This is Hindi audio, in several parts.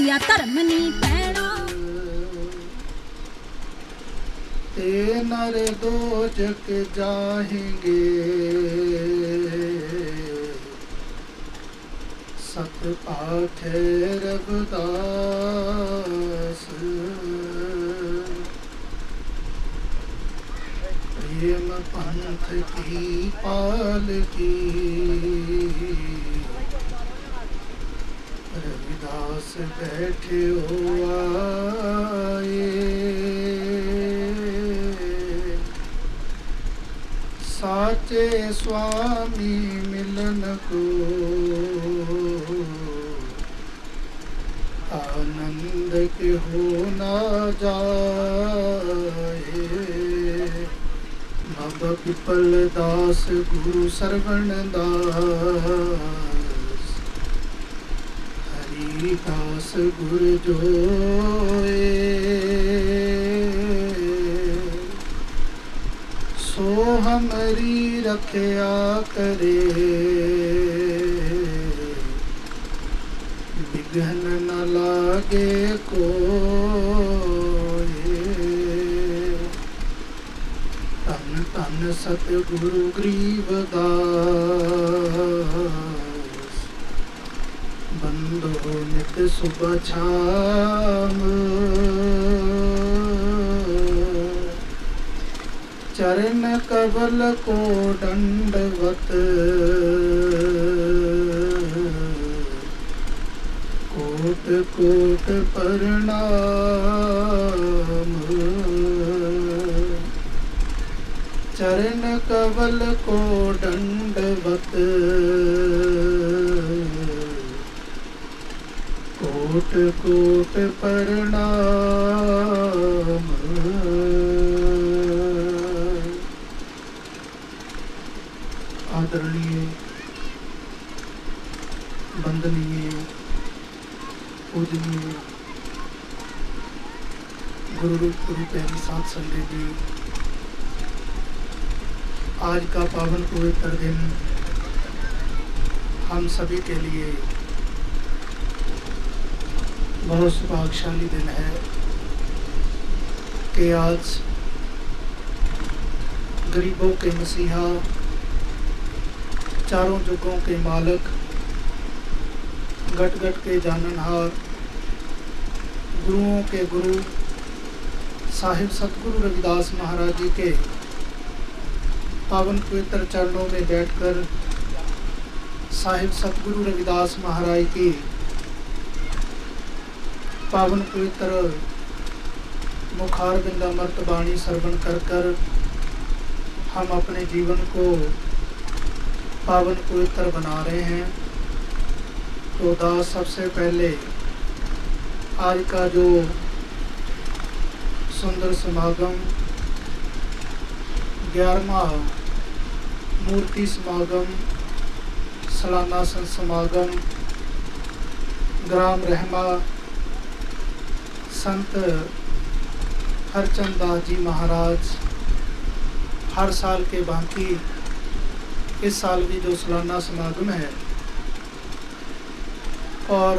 दसिया धर्म नी पैणा ते नर दोजक जाहेंगे सत पाठे रविदास प्रेम पंथ की पालकी रविदास बैठे हो आए साचे स्वामी मिलन को आनंद के हो ना जाए बाबा पिपल दास गुरु सरवण दास हरि दास गुरु जोए सो हमारी रखया करे विघ्न न लागे कोई तन तन सतगुरु गरीबदास बंदो नित सुबह शाम चरण कबल को दंडवत कोट कोट प्रणाम चरण कबल को दंडवत कोट कोट प्रणाम आदरणीय वंदनीय पूजनीय गुरु प्यारी साथ संगत जी, आज का पावन पवित्र दिन हम सभी के लिए बहुत सौभाग्यशाली दिन है कि आज गरीबों के मसीहा चारों जुगों के मालिक गट गट के जाननहार गुरुओं के गुरु साहिब सतगुरु रविदास महाराज जी के पावन पवित्र चरणों में बैठकर साहिब सतगुरु रविदास महाराज की पावन पवित्र मुखार बिंदामृत वाणी श्रवण कर कर हम अपने जीवन को पावन पवित्र बना रहे हैं। तो दास सबसे पहले आज का जो सुंदर समागम 11वां मूर्ति समागम सालाना संत समागम ग्राम रहमा संत हरचंद दास जी महाराज हर साल के भांति इस साल भी जो सालाना समागम है और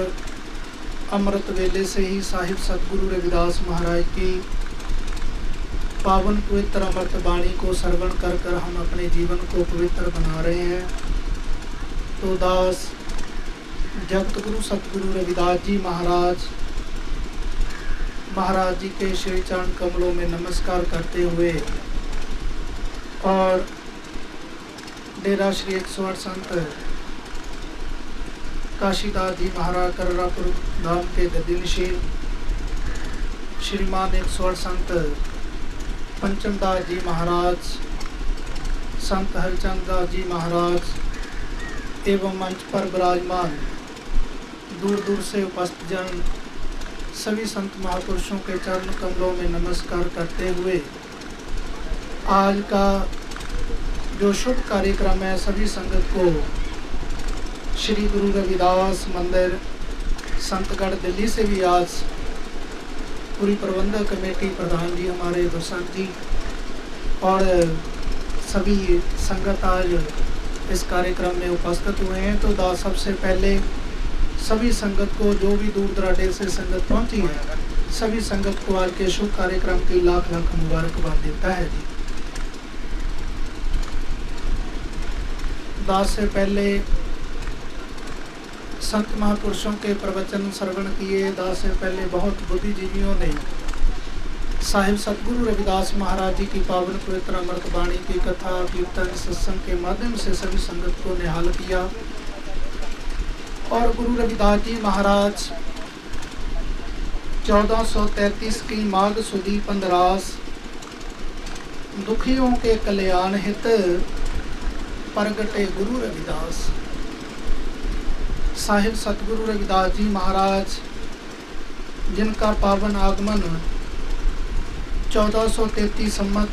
अमृत वेले से ही साहिब सतगुरु रविदास महाराज की पावन पवित्र अमृत वाणी को श्रवण कर कर हम अपने जीवन को पवित्र बना रहे हैं। तो दास जगत गुरु सतगुरु रविदास जी महाराज जी के श्री चरण कमलों में नमस्कार करते हुए और डेरा श्री 108 संत काशीदास जी महाराज कररापुर धाम के गद्दीनशील श्रीमान 108 संत पंचमदास जी महाराज संत हरचंद दास जी महाराज एवं मंच पर विराजमान दूर दूर से उपस्थित जन सभी संत महापुरुषों के चरण कमलों में नमस्कार करते हुए आज का जो शुभ कार्यक्रम है सभी संगत को श्री गुरु रविदास मंदिर संतगढ़ दिल्ली से भी आज पूरी प्रबंधक कमेटी प्रधान जी हमारे दुष्यंत जी और सभी संगत आज इस कार्यक्रम में उपस्थित हुए हैं। तो दास सबसे पहले सभी संगत को, जो भी दूर दराडे से संगत पहुंची है, सभी संगत को आज के शुभ कार्यक्रम की लाख लाख मुबारकबाद देता है जी। दास से पहले संत महापुरुषों के प्रवचन श्रवण किए। दास से पहले बहुत बुद्धिजीवियों ने साहिब सतगुरु रविदास महाराज जी की पावन पवित्र अमृत वाणी की कथा कीर्तन सत्संग के माध्यम से सभी संगत को निहाल किया। और गुरु रविदास जी महाराज 1433 की माघ सुदी 15 दुखियों के कल्याण हित प्रगटे गुरु रविदास। साहिब सतगुरु रविदास जी महाराज जिनका पावन आगमन 1433 सम्मत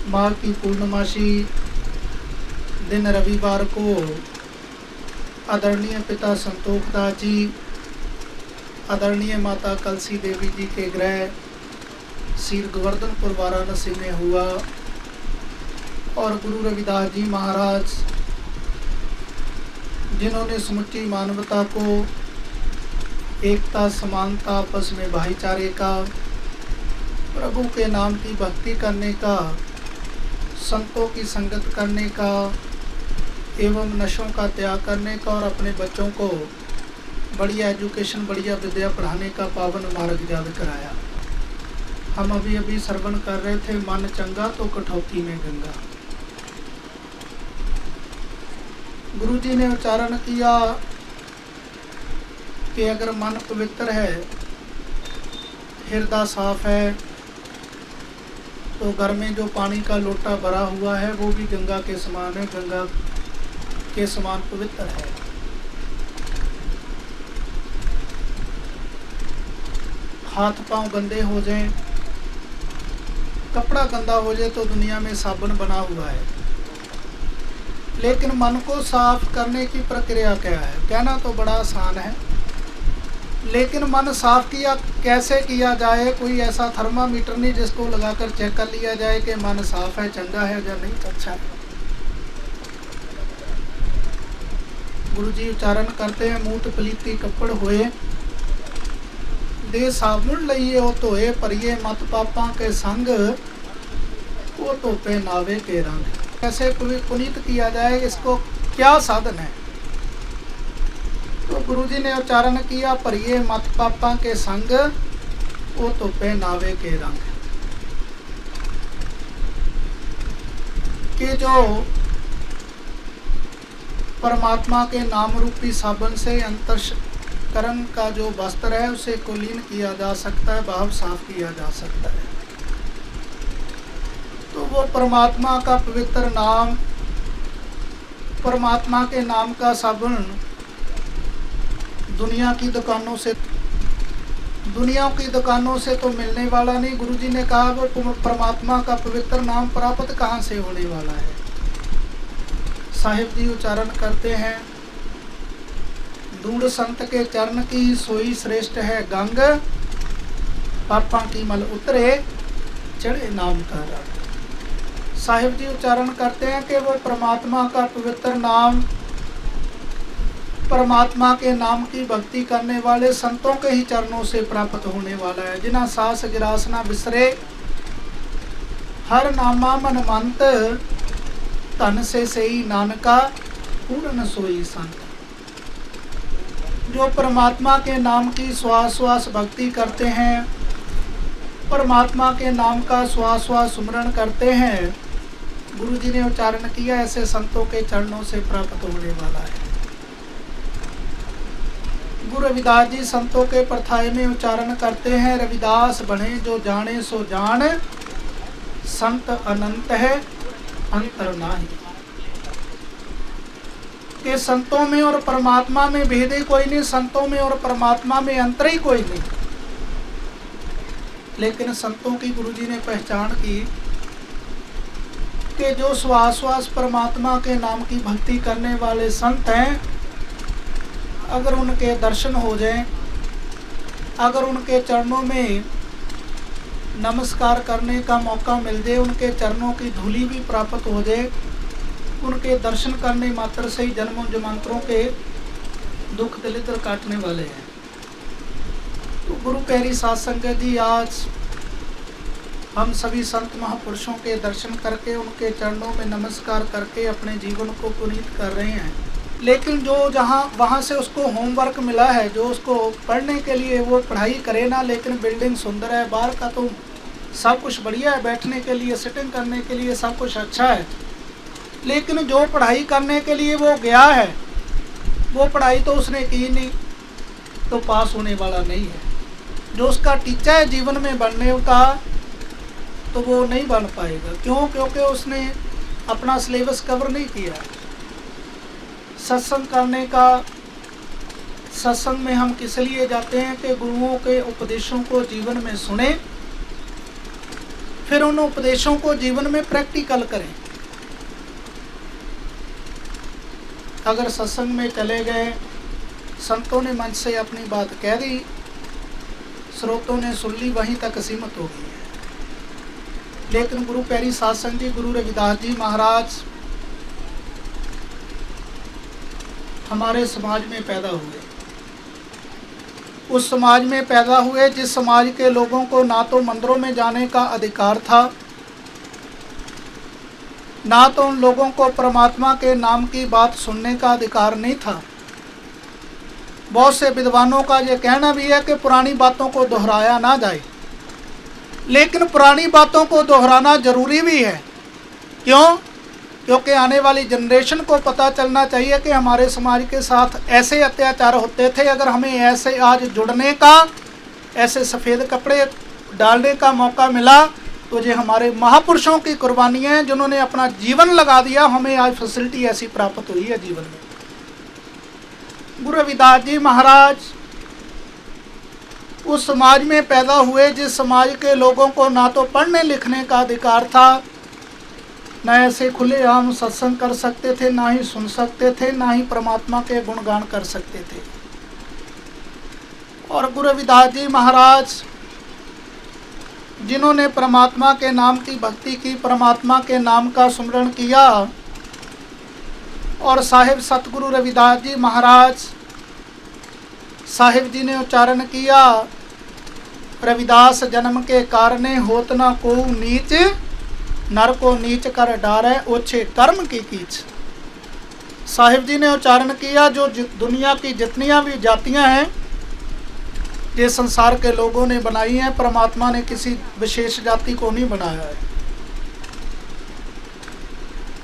माघ की पूर्णमासी दिन रविवार को आदरणीय पिता संतोख दास जी, आदरणीय माता कलसी देवी जी के गृह श्री गोवर्धनपुर वाराणसी में हुआ। और गुरु रविदास जी महाराज जिन्होंने समुची मानवता को एकता समानता आपस में भाईचारे का, प्रभु के नाम की भक्ति करने का, संतों की संगत करने का एवं नशों का त्याग करने का और अपने बच्चों को बढ़िया एजुकेशन बढ़िया विद्या पढ़ाने का पावन मार्ग याद कराया। हम अभी श्रवण कर रहे थे, मन चंगा तो कठौती में गंगा। गुरु जी ने उच्चारण किया कि अगर मन पवित्र है, हृदय साफ है, तो घर में जो पानी का लोटा भरा हुआ है वो भी गंगा के समान है, गंगा के समान पवित्र है। हाथ पांव गंदे हो जाएं, कपड़ा गंदा हो जाए तो दुनिया में साबुन बना हुआ है, लेकिन मन को साफ करने की प्रक्रिया क्या है? कहना तो बड़ा आसान है, लेकिन मन साफ किया कैसे किया जाए? कोई ऐसा थर्मामीटर नहीं जिसको लगाकर चेक कर लिया जाए कि मन साफ है, चंगा है या नहीं, अच्छा है। गुरु जी उच्चारण करते हैं, मूत पलीती कपड़ होए दे साबुन लइए ओ धोए परिए मत पापा के संग वो तो पहनावे के रंग। कैसे पुनीत किया जाए, इसको क्या साधन है? तो गुरु जी ने उच्चारण किया, परिए मत पापा के संग वो तो पहनावे के रंग। कि जो परमात्मा के नाम रूपी साबन से अंतःकरण का जो वस्त्र है उसे कुलीन किया जा सकता है, भाव साफ किया जा सकता है। तो वो परमात्मा का पवित्र नाम, परमात्मा के नाम का साबुन दुनिया की दुकानों से तो मिलने वाला नहीं। गुरु जी ने कहा वो परमात्मा का पवित्र नाम प्राप्त कहाँ से होने वाला है? साहिब जी उच्चारण करते हैं, दूढ़ संत के चरण की सोई श्रेष्ठ है गंग, पापा की मल उतरे चढ़े नाम का रंग। साहिब जी उच्चारण करते हैं कि वो परमात्मा का पवित्र नाम, परमात्मा के नाम की भक्ति करने वाले संतों के ही चरणों से प्राप्त होने वाला है। जिना सास गिरास ना बिसरे, हर नामा मन मंत, धन से सही नानका पूर्ण सोई संत। जो परमात्मा के नाम की श्वास श्वास भक्ति करते हैं, परमात्मा के नाम का श्वास श्वास सुमरण करते हैं, गुरु जी ने उच्चारण किया, ऐसे संतों के चरणों से प्राप्त होने वाला है। गुरु रविदास जी संतों के प्रथाए में उच्चारण करते हैं, रविदास बने जो जाने सो जान, संत अनंत है अंतर नाही। के संतों में और परमात्मा में भेद ही कोई नहीं, संतों में और परमात्मा में अंतर ही कोई नहीं। लेकिन संतों की गुरु जी ने पहचान की कि जो श्वास श्वास परमात्मा के नाम की भक्ति करने वाले संत हैं, अगर उनके दर्शन हो जाएं, अगर उनके चरणों में नमस्कार करने का मौका मिल जाए, उनके चरणों की धूली भी प्राप्त हो जाए, उनके दर्शन करने मात्र से ही जन्मों जन्मांतरों के दुख दलिद्र काटने वाले हैं। तो गुरु प्यारी साध संगत जी, आज हम सभी संत महापुरुषों के दर्शन करके उनके चरणों में नमस्कार करके अपने जीवन को पुनीत कर रहे हैं। लेकिन जो जहाँ वहाँ से उसको होमवर्क मिला है, जो उसको पढ़ने के लिए वो पढ़ाई करे ना, लेकिन बिल्डिंग सुंदर है, बाहर का तो सब कुछ बढ़िया है, बैठने के लिए सिटिंग करने के लिए सब कुछ अच्छा है, लेकिन जो पढ़ाई करने के लिए वो गया है वो पढ़ाई तो उसने की नहीं, तो पास होने वाला नहीं है। जो उसका टीचा है जीवन में बनने का, तो वो नहीं बन पाएगा। क्यों? क्योंकि उसने अपना सिलेबस कवर नहीं किया। सत्संग करने का, सत्संग में हम किस लिए जाते हैं कि गुरुओं के उपदेशों को जीवन में सुने, फिर उन उपदेशों को जीवन में प्रैक्टिकल करें। अगर सत्संग में चले गए, संतों ने मंच से अपनी बात कह दी, श्रोतों ने सुन ली, वहीं तक सीमित हो गई है। लेकिन गुरु प्यारी साध संगत जी, गुरु रविदास जी महाराज हमारे समाज में पैदा हुए। उस समाज में पैदा हुए जिस समाज के लोगों को ना तो मंदिरों में जाने का अधिकार था, ना तो उन लोगों को परमात्मा के नाम की बात सुनने का अधिकार नहीं था। बहुत से विद्वानों का ये कहना भी है कि पुरानी बातों को दोहराया ना जाए, लेकिन पुरानी बातों को दोहराना जरूरी भी है। क्यों? क्योंकि आने वाली जनरेशन को पता चलना चाहिए कि हमारे समाज के साथ ऐसे अत्याचार होते थे। अगर हमें ऐसे आज जुड़ने का, ऐसे सफ़ेद कपड़े डालने का मौका मिला, तो ये हमारे महापुरुषों की कुर्बानियाँ हैं, जिन्होंने अपना जीवन लगा दिया, हमें आज फैसिलिटी ऐसी प्राप्त हुई है जीवन में। गुरु रविदास जी महाराज उस समाज में पैदा हुए जिस समाज के लोगों को ना तो पढ़ने लिखने का अधिकार था, ना ऐसे खुले आम सत्संग कर सकते थे, ना ही सुन सकते थे, ना ही परमात्मा के गुणगान कर सकते थे। और गुरु रविदास जी महाराज जिन्होंने परमात्मा के नाम की भक्ति की, परमात्मा के नाम का सुमरण किया, और साहिब सतगुरु रविदास जी महाराज साहिब जी ने उच्चारण किया, रविदास जन्म के कारणे होत न को नीच, नर को नीच कर डारे ओछे कर्म की कीच। साहिब जी ने उच्चारण किया, जो दुनिया की जितनियां भी जातियां हैं ये संसार के लोगों ने बनाई हैं, परमात्मा ने किसी विशेष जाति को नहीं बनाया है।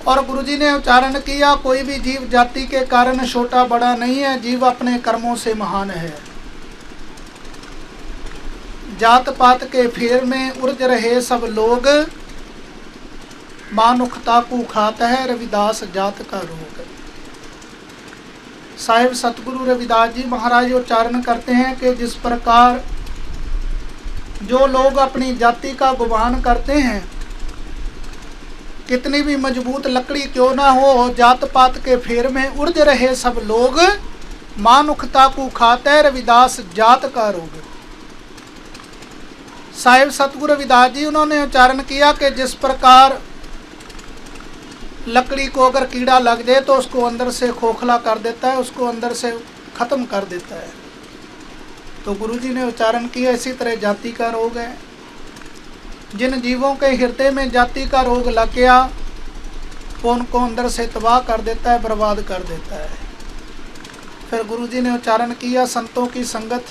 और गुरुजी ने उच्चारण किया, कोई भी जीव जाति के कारण छोटा बड़ा नहीं है, जीव अपने कर्मों से महान है। जात पात के फेर में उलझ रहे सब लोग, मानुखता को खाता है रविदास जात का रोग। साहिब सतगुरु रविदास जी महाराज उच्चारण करते हैं कि जिस प्रकार जो लोग अपनी जाति का गुमान करते हैं, कितनी भी मजबूत लकड़ी क्यों ना हो, जात पात के फेर में उलझ रहे सब लोग, मानुखता को खाता है रविदास जात का रोग। साहिब सतगुरु रविदास जी उन्होंने उच्चारण किया कि जिस प्रकार लकड़ी को अगर कीड़ा लग जाए तो उसको अंदर से खोखला कर देता है, उसको अंदर से ख़त्म कर देता है, तो गुरुजी ने उच्चारण किया इसी तरह जाति का रोग है। जिन जीवों के हृदय में जाति का रोग लग गया, वो उनको अंदर से तबाह कर देता है, बर्बाद कर देता है। फिर गुरुजी ने उच्चारण किया, संतों की संगत,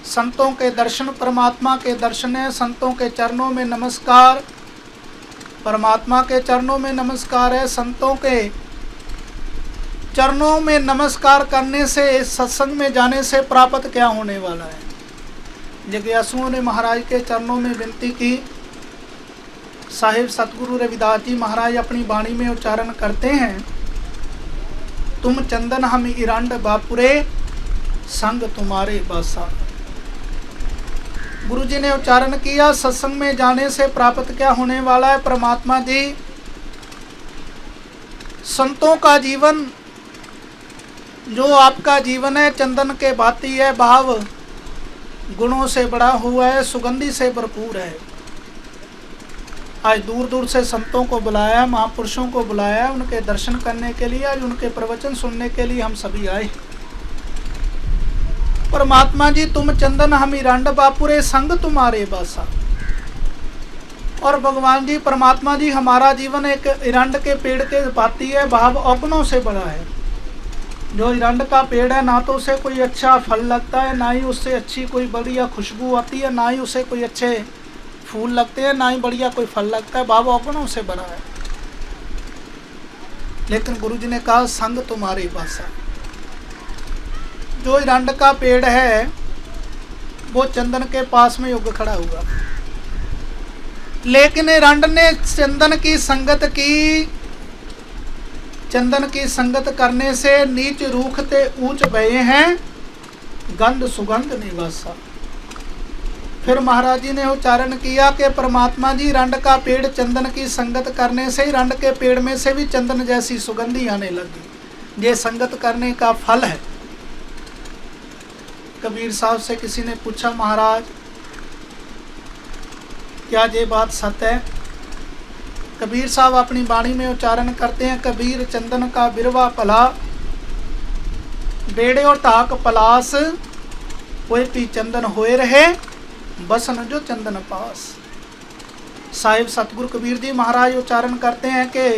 संतों के दर्शन परमात्मा के दर्शन है, संतों के चरणों में नमस्कार परमात्मा के चरणों में नमस्कार है। संतों के चरणों में नमस्कार करने से, सत्संग में जाने से प्राप्त क्या होने वाला है। जिज्ञासुओं ने महाराज के चरणों में विनती की। साहिब सतगुरु रविदास जी महाराज अपनी वाणी में उच्चारण करते हैं, तुम चंदन हम इरंड बापुरे, संग तुम्हारे बासा। गुरुजी ने उच्चारण किया, सत्संग में जाने से प्राप्त क्या होने वाला है। परमात्मा जी संतों का जीवन, जो आपका जीवन है, चंदन के भांति है, भाव गुणों से बड़ा हुआ है, सुगंधि से भरपूर है। आज दूर दूर से संतों को बुलाया, महापुरुषों को बुलाया, उनके दर्शन करने के लिए, आज उनके प्रवचन सुनने के लिए हम सभी आए। परमात्मा जी तुम चंदन हम इरंड बापुरे संग तुम्हारे बासा। और भगवान जी परमात्मा जी हमारा जीवन एक इरंड के पेड़ के भांति है, भाव औगुणों से बड़ा है। जो इरंड का पेड़ है ना तो उसे कोई अच्छा फल लगता है, ना ही उससे अच्छी कोई बढ़िया खुशबू आती है, ना ही उसे कोई अच्छे फूल लगते हैं, ना ही बढ़िया कोई फल लगता है, भाव औगुणों से बड़ा है। लेकिन गुरु जी ने कहा संग तुम्हारी भाषा। जो इरंड का पेड़ है वो चंदन के पास में युग खड़ा हुआ, लेकिन इरंड ने चंदन की संगत की। चंदन की संगत करने से नीच रूखते ऊंच भये हैं, गंध सुगंध निवासा। फिर महाराज जी ने उच्चारण किया कि परमात्मा जी इरंड का पेड़ चंदन की संगत करने से इरंड के पेड़ में से भी चंदन जैसी सुगंधी आने लगी। ये संगत करने का फल है। कबीर साहब से किसी ने पूछा महाराज क्या ये बात सत्य है? कबीर साहब अपनी वाणी में उच्चारण करते हैं, कबीर चंदन का बिरवा पला बेड़े और टाक पलास, कोई भी चंदन होए रहे बसन जो चंदन पास। साहिब सतगुरु कबीर जी महाराज उच्चारण करते हैं कि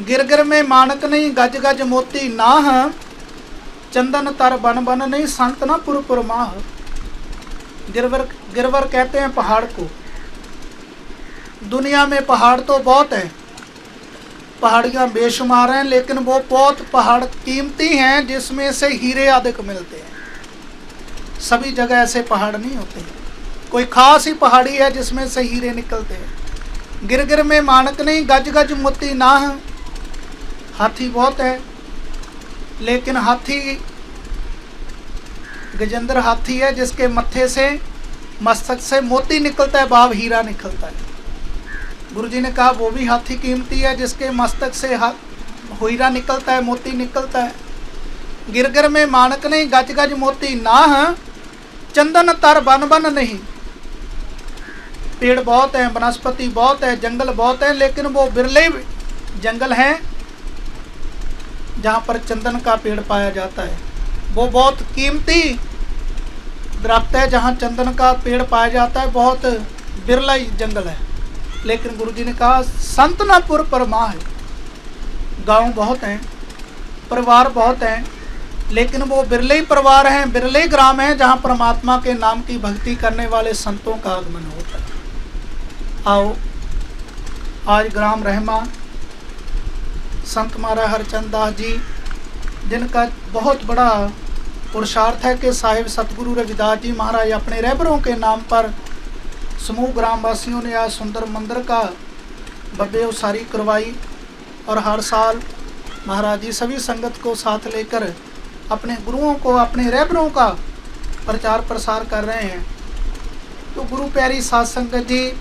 गिर गिर में मानक नहीं, गज गज मोती नाह, चंदन तर बन बन नहीं, संत न पुर पुर माह। गिरवर गिरवर कहते हैं पहाड़ को। दुनिया में पहाड़ तो बहुत है, पहाड़ियाँ बेशुमार हैं, लेकिन वो बहुत पहाड़ कीमती हैं जिसमें से हीरे अधिक मिलते हैं। सभी जगह ऐसे पहाड़ नहीं होते, कोई खास ही पहाड़ी है जिसमें से हीरे निकलते हैं। गिर गिर में मानक नहीं, गज गज मोती नाह। हाथी बहुत है, लेकिन हाथी गजेंद्र हाथी है जिसके मत्थे से मस्तक से मोती निकलता है, भाव हीरा निकलता है। गुरु जी ने कहा वो भी हाथी कीमती है जिसके मस्तक से हीरा निकलता है, मोती निकलता है। गिर गिर में मानक नहीं, गज गज मोती नाह, चंदन तर बन बन नहीं। पेड़ बहुत हैं, वनस्पति बहुत है, जंगल बहुत है, लेकिन वो बिरले जंगल हैं जहाँ पर चंदन का पेड़ पाया जाता है। वो बहुत कीमती दरख्त है जहाँ चंदन का पेड़ पाया जाता है, बहुत बिरला जंगल है। लेकिन गुरु जी ने कहा संत न पुर पर माह है। गाँव बहुत हैं, परिवार बहुत हैं, लेकिन वो बिरले ही परिवार हैं, बिरले ही ग्राम हैं जहाँ परमात्मा के नाम की भक्ति करने वाले संतों का आगमन होता है। आओ आज ग्राम रहमा संत महाराज हरचंद दास जी, जिनका बहुत बड़ा पुरुषार्थ है कि साहिब सतगुरु रविदास जी महाराज अपने रहबरों के नाम पर समूह ग्रामवासियों ने आज सुंदर मंदिर का भव्य उसारी करवाई। और हर साल महाराज जी सभी संगत को साथ लेकर अपने गुरुओं को, अपने रहबरों का प्रचार प्रसार कर रहे हैं। तो गुरु प्यारी साध संगत जी,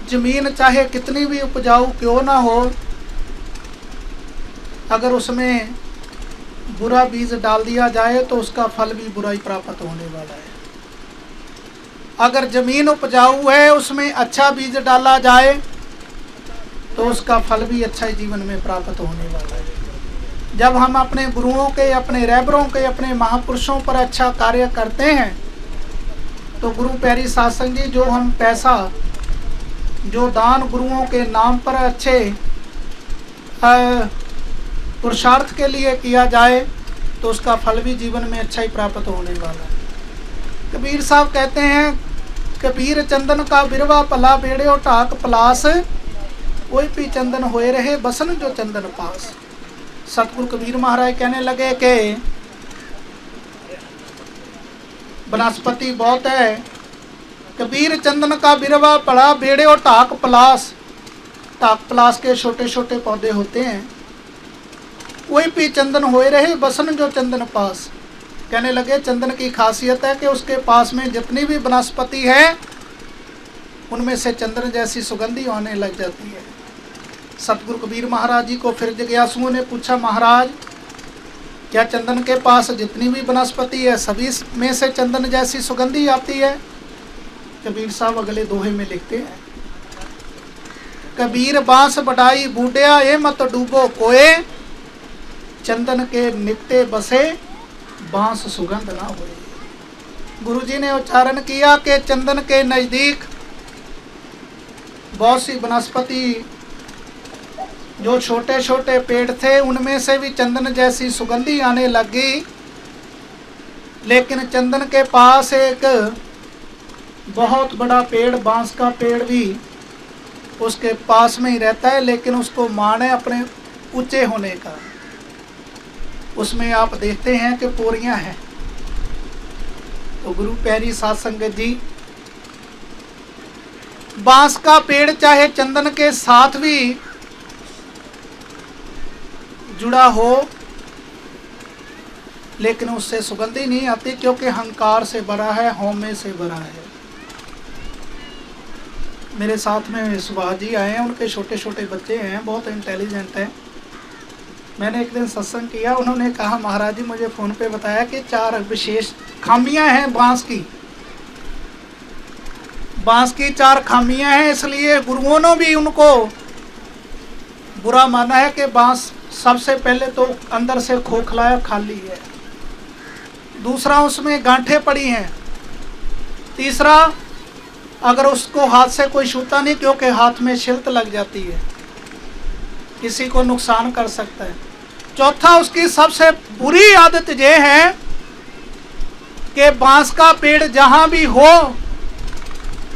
जमीन चाहे कितनी भी उपजाऊ क्यों ना हो, अगर उसमें बुरा बीज डाल दिया जाए तो उसका फल भी बुरा ही प्राप्त होने वाला है। अगर जमीन उपजाऊ है, उसमें अच्छा बीज डाला जाए तो उसका फल भी अच्छा ही जीवन में प्राप्त होने वाला है। जब हम अपने गुरुओं के, अपने रहबरों के, अपने महापुरुषों पर अच्छा कार्य करते हैं तो गुरु प्यारी साध संगत जी, जो हम पैसा, जो दान गुरुओं के नाम पर अच्छे पुरुषार्थ के लिए किया जाए तो उसका फल भी जीवन में अच्छा ही प्राप्त होने वाला है। कबीर साहब कहते हैं कबीर चंदन का बिरवा पला बेड़े और टाक पलास, कोई भी चंदन होए रहे बसन जो चंदन पास। सतगुरु कबीर महाराज कहने लगे कि वनस्पति बहुत है, कबीर चंदन का बिरवा पड़ा बेड़े और टाक पलास। टाक पलास के छोटे छोटे पौधे होते हैं। कोई भी चंदन होए रहे बसन जो चंदन पास। कहने लगे चंदन की खासियत है कि उसके पास में जितनी भी वनस्पति है उनमें से चंदन जैसी सुगंधी आने लग जाती है। सतगुरु कबीर महाराज जी को फिर जिज्ञासुओं ने पूछा, महाराज क्या चंदन के पास जितनी भी वनस्पति है सभी में से चंदन जैसी सुगंधी आती है? कबीर साहब अगले दोहे में लिखते हैं, कबीर बांस बढ़ाई बूढ़िया ये मत डूबो कोए, चंदन के निकटे बसे बांस सुगंध ना होए। गुरु जी ने उच्चारण किया कि चंदन के नजदीक बहुत सी वनस्पति, जो छोटे छोटे पेड़ थे उनमें से भी चंदन जैसी सुगंधी आने लगी, लेकिन चंदन के पास एक बहुत बड़ा पेड़, बांस का पेड़ भी उसके पास में ही रहता है, लेकिन उसको मान है अपने ऊंचे होने का। उसमें आप देखते हैं कि पोरियां हैं। तो गुरु प्यारी साध संगत जी, बांस का पेड़ चाहे चंदन के साथ भी जुड़ा हो, लेकिन उससे सुगंधी नहीं आती, क्योंकि अहंकार से भरा है, हौमे से भरा है। मेरे साथ में सुभाष जी आए हैं, उनके छोटे छोटे बच्चे हैं, बहुत इंटेलिजेंट हैं। मैंने एक दिन सत्संग किया, उन्होंने कहा महाराज जी मुझे फ़ोन पे बताया कि 4 विशेष खामियां हैं बांस की। बांस की 4 खामियां हैं, इसलिए गुरुओं ने भी उनको बुरा माना है कि बांस सबसे पहले तो अंदर से खोखला है, खाली है। दूसरा, उसमें गांठें पड़ी हैं। तीसरा, अगर उसको हाथ से कोई छूता नहीं, क्योंकि हाथ में छिलत लग जाती है, किसी को नुकसान कर सकता है। चौथा, उसकी सबसे बुरी आदत ये है कि बांस का पेड़ जहां भी हो,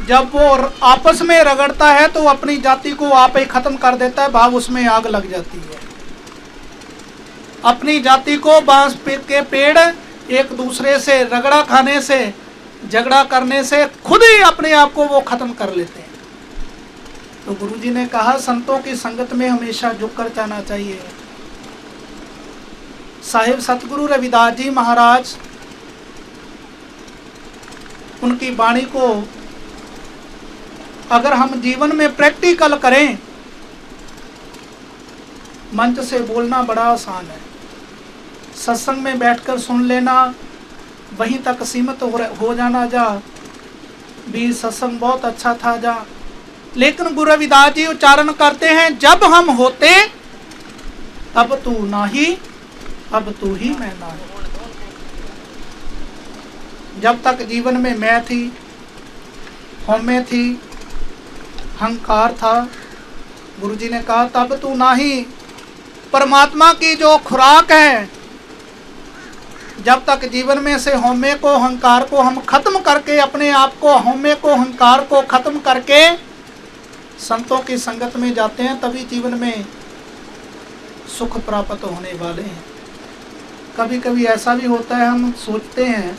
जब वो आपस में रगड़ता है तो अपनी जाति को आप ही खत्म कर देता है, भाव उसमें आग लग जाती है। अपनी जाति को बांस के पेड़ एक दूसरे से रगड़ा खाने से, झगड़ा करने से खुद ही अपने आप को वो खत्म कर लेते हैं। तो गुरुजी ने कहा संतों की संगत में हमेशा झुक कर जाना चाहिए। साहिब सतगुरु रविदास जी महाराज, उनकी वाणी को अगर हम जीवन में प्रैक्टिकल करें, मंच से बोलना बड़ा आसान है, सत्संग में बैठकर सुन लेना, वहीं तक सीमित हो जाना, जा भी सत्संग बहुत अच्छा था जा। लेकिन गुरु रविदास जी उच्चारण करते हैं, जब हम होते तब तू नाही, अब तू ही मैं नाही। जब तक जीवन में मैं थी, हमें थी, अहंकार था, गुरुजी ने कहा तब तू नाही। परमात्मा की जो खुराक है, जब तक जीवन में से हौमे को, अहंकार को हम खत्म करके, अपने आप को, हौमे को, अहंकार को खत्म करके संतों की संगत में जाते हैं, तभी जीवन में सुख प्राप्त होने वाले हैं। कभी कभी ऐसा भी होता है, हम सोचते हैं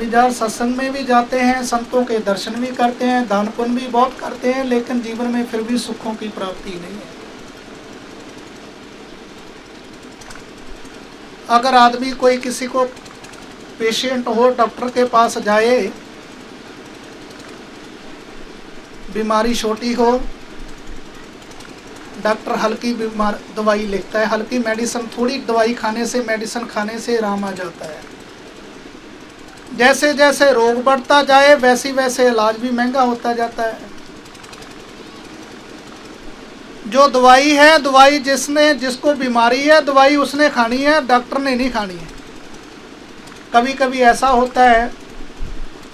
यार सत्संग में भी जाते हैं, संतों के दर्शन भी करते हैं, दान पुण्य भी बहुत करते हैं, लेकिन जीवन में फिर भी सुखों की प्राप्ति नहीं है। अगर आदमी कोई किसी को पेशेंट हो, डॉक्टर के पास जाए, बीमारी छोटी हो, डॉक्टर हल्की दवाई लिखता है, हल्की मेडिसिन, थोड़ी दवाई खाने से, मेडिसिन खाने से आराम आ जाता है। जैसे जैसे रोग बढ़ता जाए वैसे वैसे इलाज भी महंगा होता जाता है। जो दवाई है, दवाई जिसको बीमारी है, दवाई उसने खानी है, डॉक्टर ने नहीं खानी है। कभी कभी ऐसा होता है,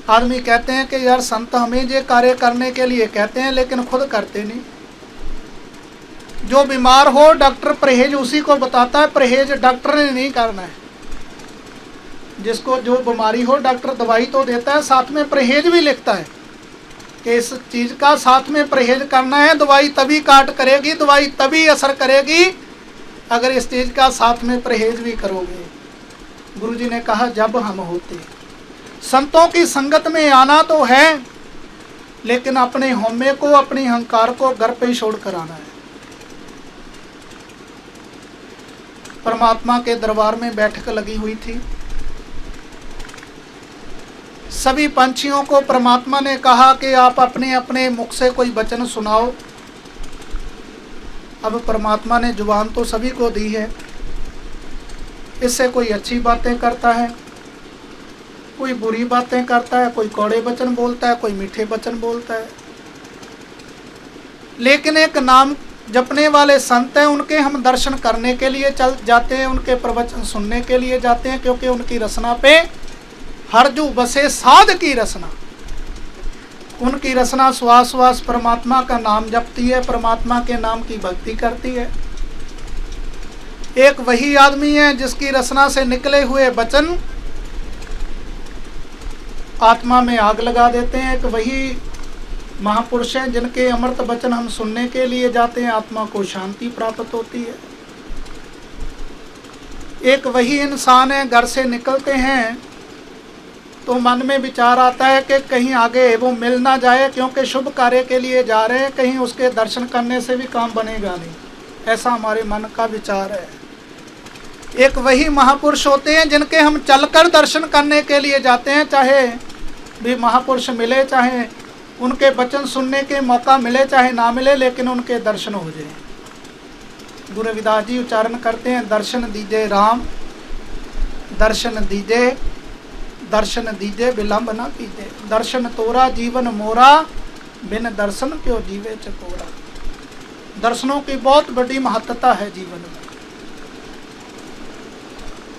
आदमी कहते हैं कि यार संत हमें ये कार्य करने के लिए कहते हैं, लेकिन खुद करते नहीं। जो बीमार हो, डॉक्टर परहेज उसी को बताता है, परहेज डॉक्टर ने नहीं करना है। जिसको जो बीमारी हो, डॉक्टर दवाई तो देता है, साथ में परहेज भी लिखता है कि इस चीज़ का साथ में परहेज करना है। दवाई तभी काट करेगी, दवाई तभी असर करेगी अगर इस चीज़ का साथ में परहेज भी करोगे। गुरुजी ने कहा जब हम होते, संतों की संगत में आना तो है, लेकिन अपने हौमे को, अपने अहंकार को घर पे ही छोड़ कर आना है। परमात्मा के दरबार में बैठक लगी हुई थी। सभी पंछियों को परमात्मा ने कहा कि आप अपने अपने मुख से कोई वचन सुनाओ। अब परमात्मा ने जुबान तो सभी को दी है, इससे कोई अच्छी बातें करता है, कोई बुरी बातें करता है, कोई कौड़े वचन बोलता है, कोई मीठे वचन बोलता है। लेकिन एक नाम जपने वाले संत हैं, उनके हम दर्शन करने के लिए चल जाते हैं, उनके प्रवचन सुनने के लिए जाते हैं, क्योंकि उनकी रचना पे हरजू बसे साध की रचना। उनकी रचना श्वास श्वास परमात्मा का नाम जपती है, परमात्मा के नाम की भक्ति करती है। एक वही आदमी है जिसकी रचना से निकले हुए वचन आत्मा में आग लगा देते हैं। एक वही महापुरुष हैं जिनके अमृत वचन हम सुनने के लिए जाते हैं, आत्मा को शांति प्राप्त होती है। एक वही इंसान है, घर से निकलते हैं तो मन में विचार आता है कि कहीं आगे वो मिल ना जाए, क्योंकि शुभ कार्य के लिए जा रहे हैं, कहीं उसके दर्शन करने से भी काम बनेगा नहीं, ऐसा हमारे मन का विचार है। एक वही महापुरुष होते हैं जिनके हम चलकर दर्शन करने के लिए जाते हैं, चाहे भी महापुरुष मिले, चाहे उनके वचन सुनने के मौका मिले, चाहे ना मिले, लेकिन उनके दर्शन हो जाए। गुरु रविदास जी उच्चारण करते हैं, दर्शन दीजे राम, दर्शन दीजे, दर्शन दीजे विलंब न कीजे, दर्शन तोरा जीवन मोरा, बिन दर्शन क्यों जीवे चकोरा। दर्शनों की बहुत बड़ी महत्ता है जीवन में।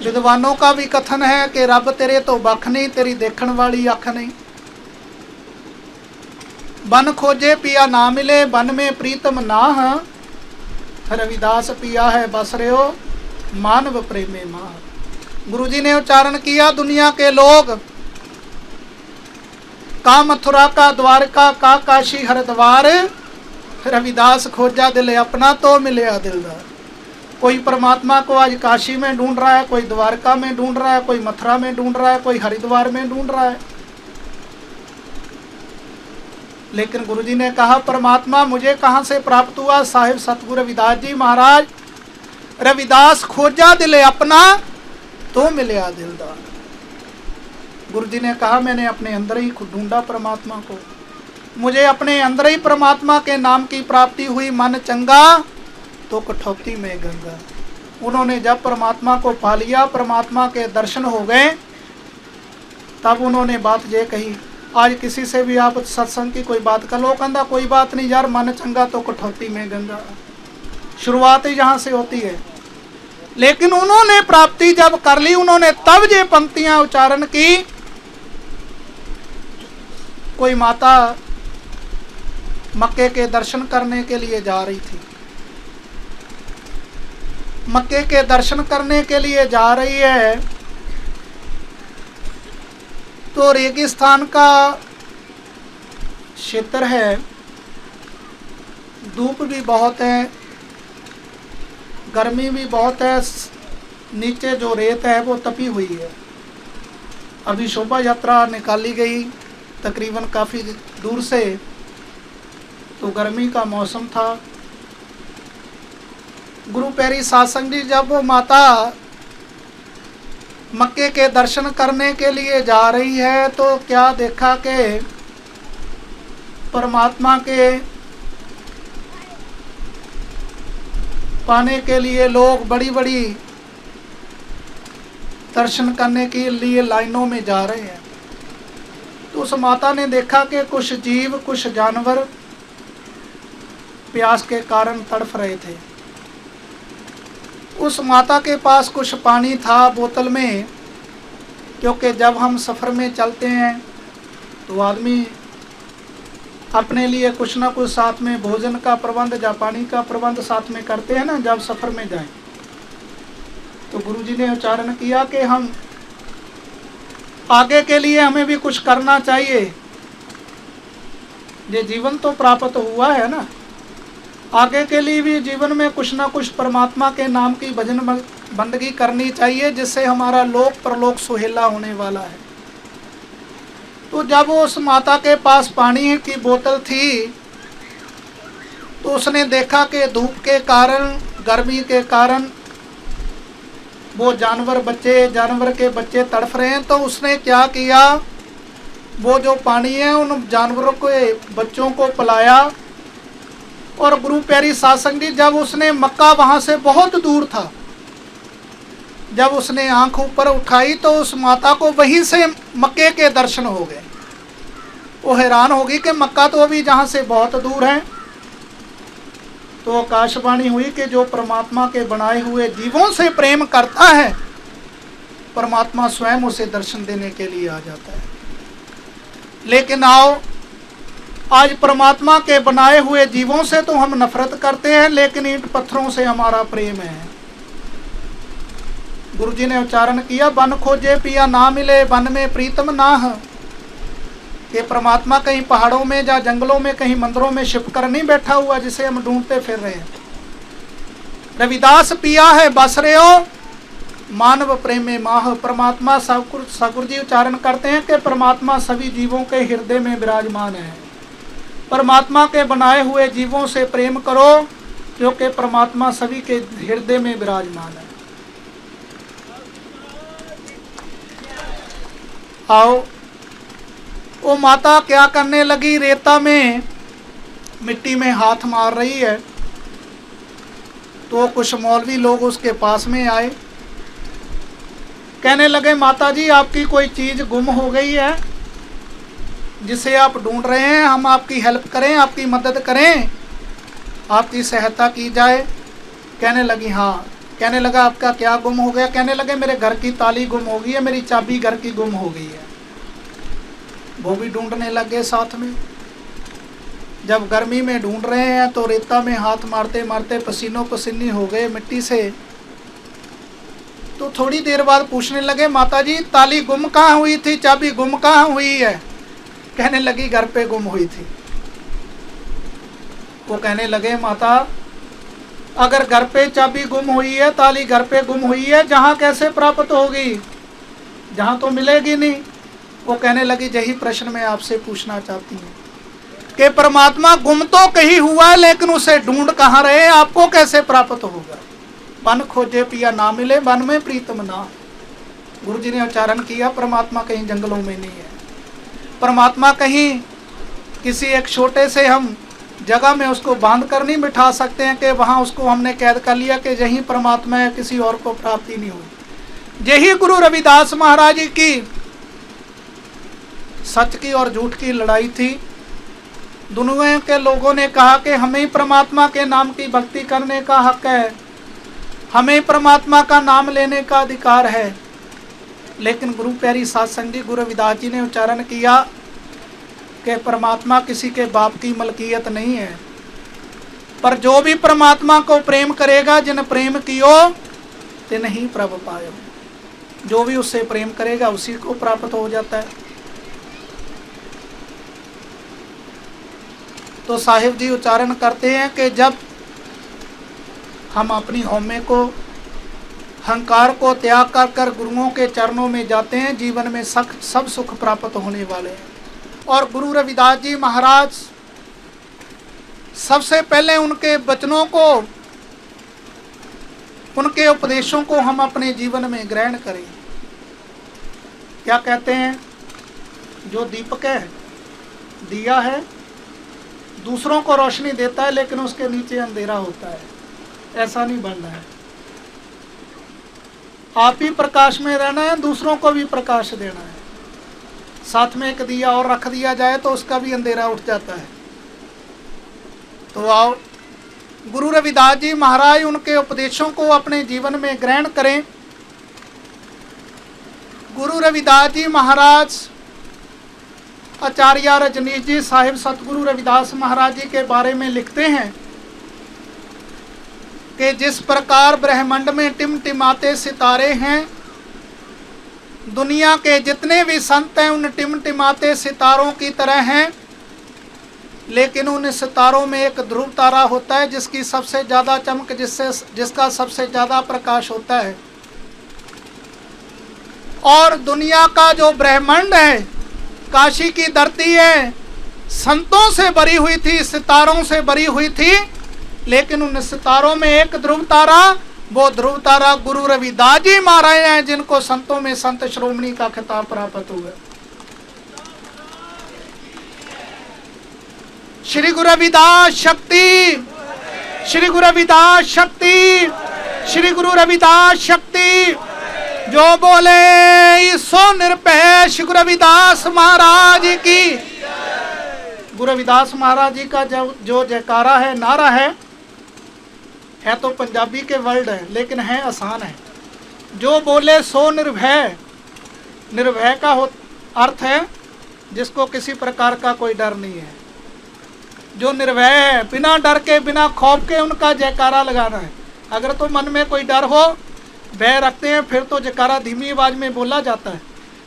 विद्वानों का भी कथन है कि रब तेरे तो बख नहीं, तेरी देखण वाली अख नहीं। बन खोजे पिया ना मिले, बन में प्रीतम नाह, रविदास पिया है बस रहे हो, मानव प्रेमे माह। गुरुजी ने उच्चारण किया, दुनिया के लोग का मथुरा का द्वारका का काशी हरिद्वार, रविदास खोजा दिल अपना तो मिले दिलदार। कोई परमात्मा को आज काशी में ढूंढ रहा है, कोई द्वारका में ढूंढ रहा है, कोई मथुरा में ढूंढ रहा है, कोई हरिद्वार में ढूंढ रहा है। लेकिन गुरुजी ने कहा, परमात्मा मुझे कहाँ से प्राप्त हुआ? साहिब सतगुरु रविदास जी महाराज, रविदास खोजा दिले अपना तो मिले दिलदार। गुरुजी ने कहा, मैंने अपने अंदर ही ढूंढा परमात्मा को, मुझे अपने अंदर ही परमात्मा के नाम की प्राप्ति हुई। मन चंगा तो कठौती में गंगा। उन्होंने जब परमात्मा को पा लिया, परमात्मा के दर्शन हो गए, तब उन्होंने बात ये कही। आज किसी से भी आप सत्संग की कोई बात कर लो, कहता कोई बात नहीं यार, मन चंगा तो कठौती में गंगा। शुरुआत ही यहाँ से होती है। लेकिन उन्होंने प्राप्ति जब कर ली, उन्होंने तब ये पंक्तियां उच्चारण की। कोई माता मक्के के दर्शन करने के लिए जा रही थी, मक्के के दर्शन करने के लिए जा रही है, तो रेगिस्तान का क्षेत्र है, धूप भी बहुत है, गर्मी भी बहुत है, नीचे जो रेत है वो तपी हुई है। अभी शोभा यात्रा निकाली गई तकरीबन काफ़ी दूर से, तो गर्मी का मौसम था। गुरु प्यारी सासंग जी जब वो माता मक्के के दर्शन करने के लिए जा रही है, तो क्या देखा कि परमात्मा के पाने के लिए लोग बड़ी बड़ी दर्शन करने के लिए लाइनों में जा रहे हैं। तो उस माता ने देखा कि कुछ जीव, कुछ जानवर प्यास के कारण तड़फ रहे थे। उस माता के पास कुछ पानी था बोतल में, क्योंकि जब हम सफ़र में चलते हैं तो आदमी अपने लिए कुछ ना कुछ साथ में भोजन का प्रबंध या पानी का प्रबंध साथ में करते हैं ना, जब सफ़र में जाएं। तो गुरुजी ने उच्चारण किया कि हम आगे के लिए हमें भी कुछ करना चाहिए। ये जीवन तो प्राप्त हुआ है ना, आगे के लिए भी जीवन में कुछ ना कुछ परमात्मा के नाम की भजन बंदगी करनी चाहिए, जिससे हमारा लोक परलोक सुहेला होने वाला है। तो जब उस माता के पास पानी की बोतल थी, तो उसने देखा कि धूप के कारण, गर्मी के कारण वो जानवर के बच्चे तड़फ रहे हैं। तो उसने क्या किया, वो जो पानी है उन जानवरों के बच्चों को पिलाया। और गुरु प्यारी सासंग जी, जब उसने मक्का वहाँ से बहुत दूर था, जब उसने आंख ऊपर उठाई तो उस माता को वहीं से मक्के के दर्शन हो गए। वो हैरान होगी कि मक्का तो अभी जहाँ से बहुत दूर है। तो आकाशवाणी हुई कि जो परमात्मा के बनाए हुए जीवों से प्रेम करता है, परमात्मा स्वयं उसे दर्शन देने के लिए आ जाता है। लेकिन आओ, आज परमात्मा के बनाए हुए जीवों से तो हम नफरत करते हैं, लेकिन ईंट पत्थरों से हमारा प्रेम है। गुरु जी ने उच्चारण किया, वन खोजे पिया ना मिले, वन में प्रीतम नाह। कि परमात्मा कहीं पहाड़ों में या जंगलों में, कहीं मंदिरों में छिप कर नहीं बैठा हुआ जिसे हम ढूंढते फिर रहे हैं। रविदास पिया है बस रहे हो, मानव प्रेम में माह। परमात्मा सतगुरु जी उच्चारण करते हैं कि परमात्मा सभी जीवों के हृदय में विराजमान है। परमात्मा के बनाए हुए जीवों से प्रेम करो, क्योंकि परमात्मा सभी के हृदय में विराजमान है। आओ, वो माता क्या करने लगी, रेता में मिट्टी में हाथ मार रही है। तो कुछ मौलवी लोग उसके पास में आए, कहने लगे, माता जी आपकी कोई चीज़ गुम हो गई है जिसे आप ढूंढ रहे हैं, हम आपकी हेल्प करें, आपकी मदद करें, आपकी सहायता की जाए। कहने लगी हाँ। कहने लगा आपका क्या गुम हो गया? कहने लगे मेरे घर की ताली गुम हो गई है, मेरी चाबी घर की गुम हो गई है। वो भी ढूंढने लगे साथ में। जब गर्मी में ढूंढ रहे हैं तो रेता में हाथ मारते मारते पसीनों पसीनी हो गए मिट्टी से। तो थोड़ी देर बाद पूछने लगे, माता जी ताली गुम कहाँ हुई थी, चाबी गुम कहाँ हुई है? कहने लगी घर पे गुम हुई थी। वो कहने लगे, माता अगर घर पे चाबी गुम हुई है, ताली घर पे गुम हुई है, जहाँ कैसे प्राप्त होगी? जहाँ तो मिलेगी नहीं। वो कहने लगी, यही प्रश्न मैं आपसे पूछना चाहती हूँ कि परमात्मा गुम तो कहीं हुआ है, लेकिन उसे ढूंढ कहाँ रहे, आपको कैसे प्राप्त होगा? वन खोजे पिया ना मिले, वन में प्रीतम ना। गुरु जी ने उच्चारण किया, परमात्मा कहीं जंगलों में नहीं है। परमात्मा कहीं किसी एक छोटे से हम जगह में उसको बांध कर नहीं बिठा सकते हैं कि वहाँ उसको हमने कैद कर लिया कि यही परमात्मा है, किसी और को प्राप्ति नहीं हुई। यही गुरु रविदास महाराज जी की सच की और झूठ की लड़ाई थी। दुनिया के लोगों ने कहा कि हमें परमात्मा के नाम की भक्ति करने का हक है, हमें परमात्मा का नाम लेने का अधिकार है। लेकिन गुरु प्यारी साध संगत जी गुरु रविदास जी ने उच्चारण किया कि परमात्मा किसी के बाप की मलकियत नहीं है, पर जो भी परमात्मा को प्रेम करेगा, जिन प्रेम कियो ते नहीं प्रभ पायो। जो भी उससे प्रेम करेगा उसी को प्राप्त हो जाता है। तो साहिब जी उच्चारण करते हैं कि जब हम अपनी हौमे को, अहंकार को त्याग कर कर गुरुओं के चरणों में जाते हैं, जीवन में सब सुख प्राप्त होने वाले हैं। और गुरु रविदास जी महाराज सबसे पहले उनके वचनों को, उनके उपदेशों को हम अपने जीवन में ग्रहण करें। क्या कहते हैं, जो दीपक है, दिया है, दूसरों को रोशनी देता है, लेकिन उसके नीचे अंधेरा होता है। ऐसा नहीं बनना है। आप ही प्रकाश में रहना है, दूसरों को भी प्रकाश देना है। साथ में एक दिया और रख दिया जाए तो उसका भी अंधेरा उठ जाता है। तो आओ, गुरु रविदास जी महाराज उनके उपदेशों को अपने जीवन में ग्रहण करें। गुरु रविदास जी महाराज आचार्य रजनीश जी साहिब सतगुरु रविदास महाराज जी के बारे में लिखते हैं कि जिस प्रकार ब्रह्मांड में टिमटिमाते सितारे हैं, दुनिया के जितने भी संत हैं उन टिमटिमाते सितारों की तरह हैं। लेकिन उन सितारों में एक ध्रुव तारा होता है जिसकी सबसे ज़्यादा चमक, जिसका सबसे ज़्यादा प्रकाश होता है। और दुनिया का जो ब्रह्मांड है, काशी की धरती है, संतों से भरी हुई थी, सितारों से भरी हुई थी, लेकिन उन सितारों में एक ध्रुव तारा, वो ध्रुव तारा गुरु रविदास जी महाराज हैं, जिनको संतों में संत श्रोमणी का खिताब प्राप्त हुआ। श्री गुरु रविदास शक्ति, श्री गुरु रविदास शक्ति, श्री गुरु रविदास शक्ति। जो बोले ईसो निरपेश गुरु रविदास महाराज की। गुरु रविदास महाराज जी का जो जयकारा है, नारा है तो पंजाबी के वर्ड है लेकिन है आसान है। जो बोले सो निर्भय। निर्भय का अर्थ है जिसको किसी प्रकार का कोई डर नहीं है। जो निर्भय है, बिना डर के बिना खौफ के उनका जयकारा लगाना है। अगर तो मन में कोई डर हो, भय रखते हैं, फिर तो जयकारा धीमी आवाज में बोला जाता है।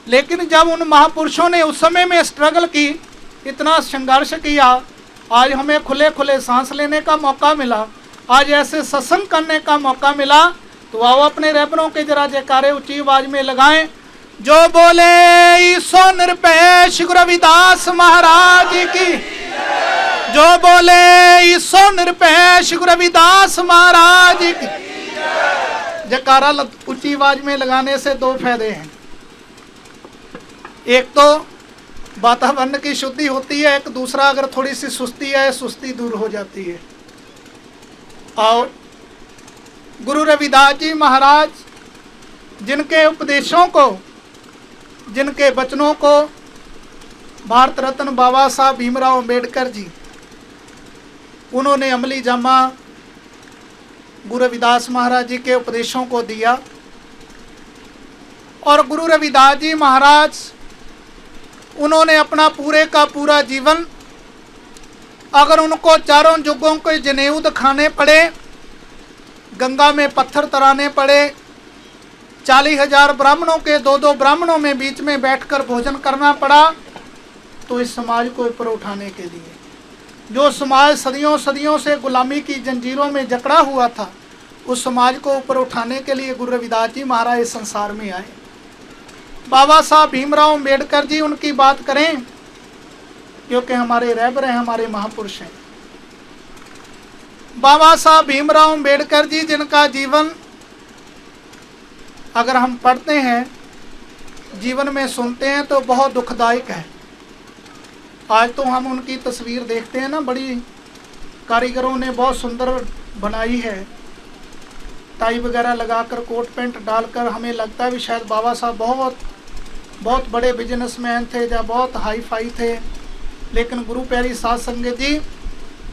लेकिन जब उन महापुरुषों ने उस समय में स्ट्रगल की, इतना संघर्ष किया, आज हमें खुले खुले सांस लेने का मौका मिला, आज ऐसे सत्संग करने का मौका मिला, तो आओ अपने रहबरों के जरा जयकारे ऊंची आवाज में लगाएं। जो बोले ईसो निरपेश गुरु रविदास महाराज की। जो बोले ईसो निरपेश गुरु रविदास महाराज की। जयकारा ऊंची आवाज में लगाने से दो फायदे हैं। एक तो वातावरण की शुद्धि होती है, एक दूसरा अगर थोड़ी सी सुस्ती है, सुस्ती दूर हो जाती है। और गुरु रविदास जी महाराज जिनके उपदेशों को, जिनके वचनों को भारत रत्न बाबा साहब भीमराव अंबेडकर जी उन्होंने अमली जामा गुरु रविदास महाराज जी के उपदेशों को दिया। और गुरु रविदास जी महाराज उन्होंने अपना पूरे का पूरा जीवन, अगर उनको चारों युगों के जनेऊ दिखाने पड़े, गंगा में पत्थर तराने पड़े, 40,000 ब्राह्मणों के 2-2 ब्राह्मणों में बीच में बैठकर भोजन करना पड़ा, तो इस समाज को ऊपर उठाने के लिए, जो समाज सदियों सदियों से गुलामी की जंजीरों में जकड़ा हुआ था, उस समाज को ऊपर उठाने के लिए गुरु रविदास जी महाराज इस संसार में आए। बाबा साहब भीमराव अंबेडकर जी, उनकी बात करें क्योंकि हमारे रहबर हैं, हमारे महापुरुष हैं। बाबा साहब भीमराव अंबेडकर जी जिनका जीवन अगर हम पढ़ते हैं, जीवन में सुनते हैं तो बहुत दुखदायक है। आज तो हम उनकी तस्वीर देखते हैं ना, बड़ी कारीगरों ने बहुत सुंदर बनाई है, टाई वगैरह लगाकर, कोट पैंट डालकर, हमें लगता है भी शायद बाबा साहब बहुत बड़े बिजनेसमैन थे या बहुत हाई फाई थे। लेकिन गुरु प्यारी साध संगत जी,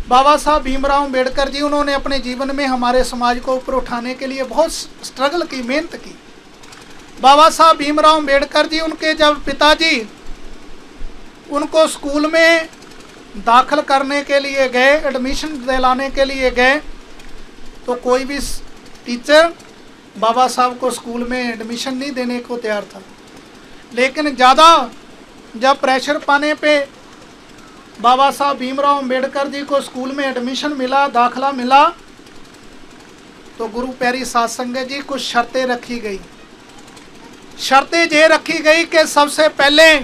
बाबा साहब भीमराव अंबेडकर जी, उन्होंने अपने जीवन में हमारे समाज को ऊपर उठाने के लिए बहुत स्ट्रगल की, मेहनत की। बाबा साहब भीमराव अंबेडकर जी, उनके जब पिताजी उनको स्कूल में दाखिल करने के लिए गए, एडमिशन दिलाने के लिए गए, तो कोई भी टीचर बाबा साहब को स्कूल में एडमिशन नहीं देने को तैयार था। लेकिन ज़्यादा जब प्रेशर पाने पे बाबा साहब भीमराव अंबेडकर जी को स्कूल में एडमिशन मिला, दाखिला मिला, तो गुरु प्यारी साध संगत जी कुछ शर्तें रखी गई। शर्तें ये रखी गई कि सबसे पहले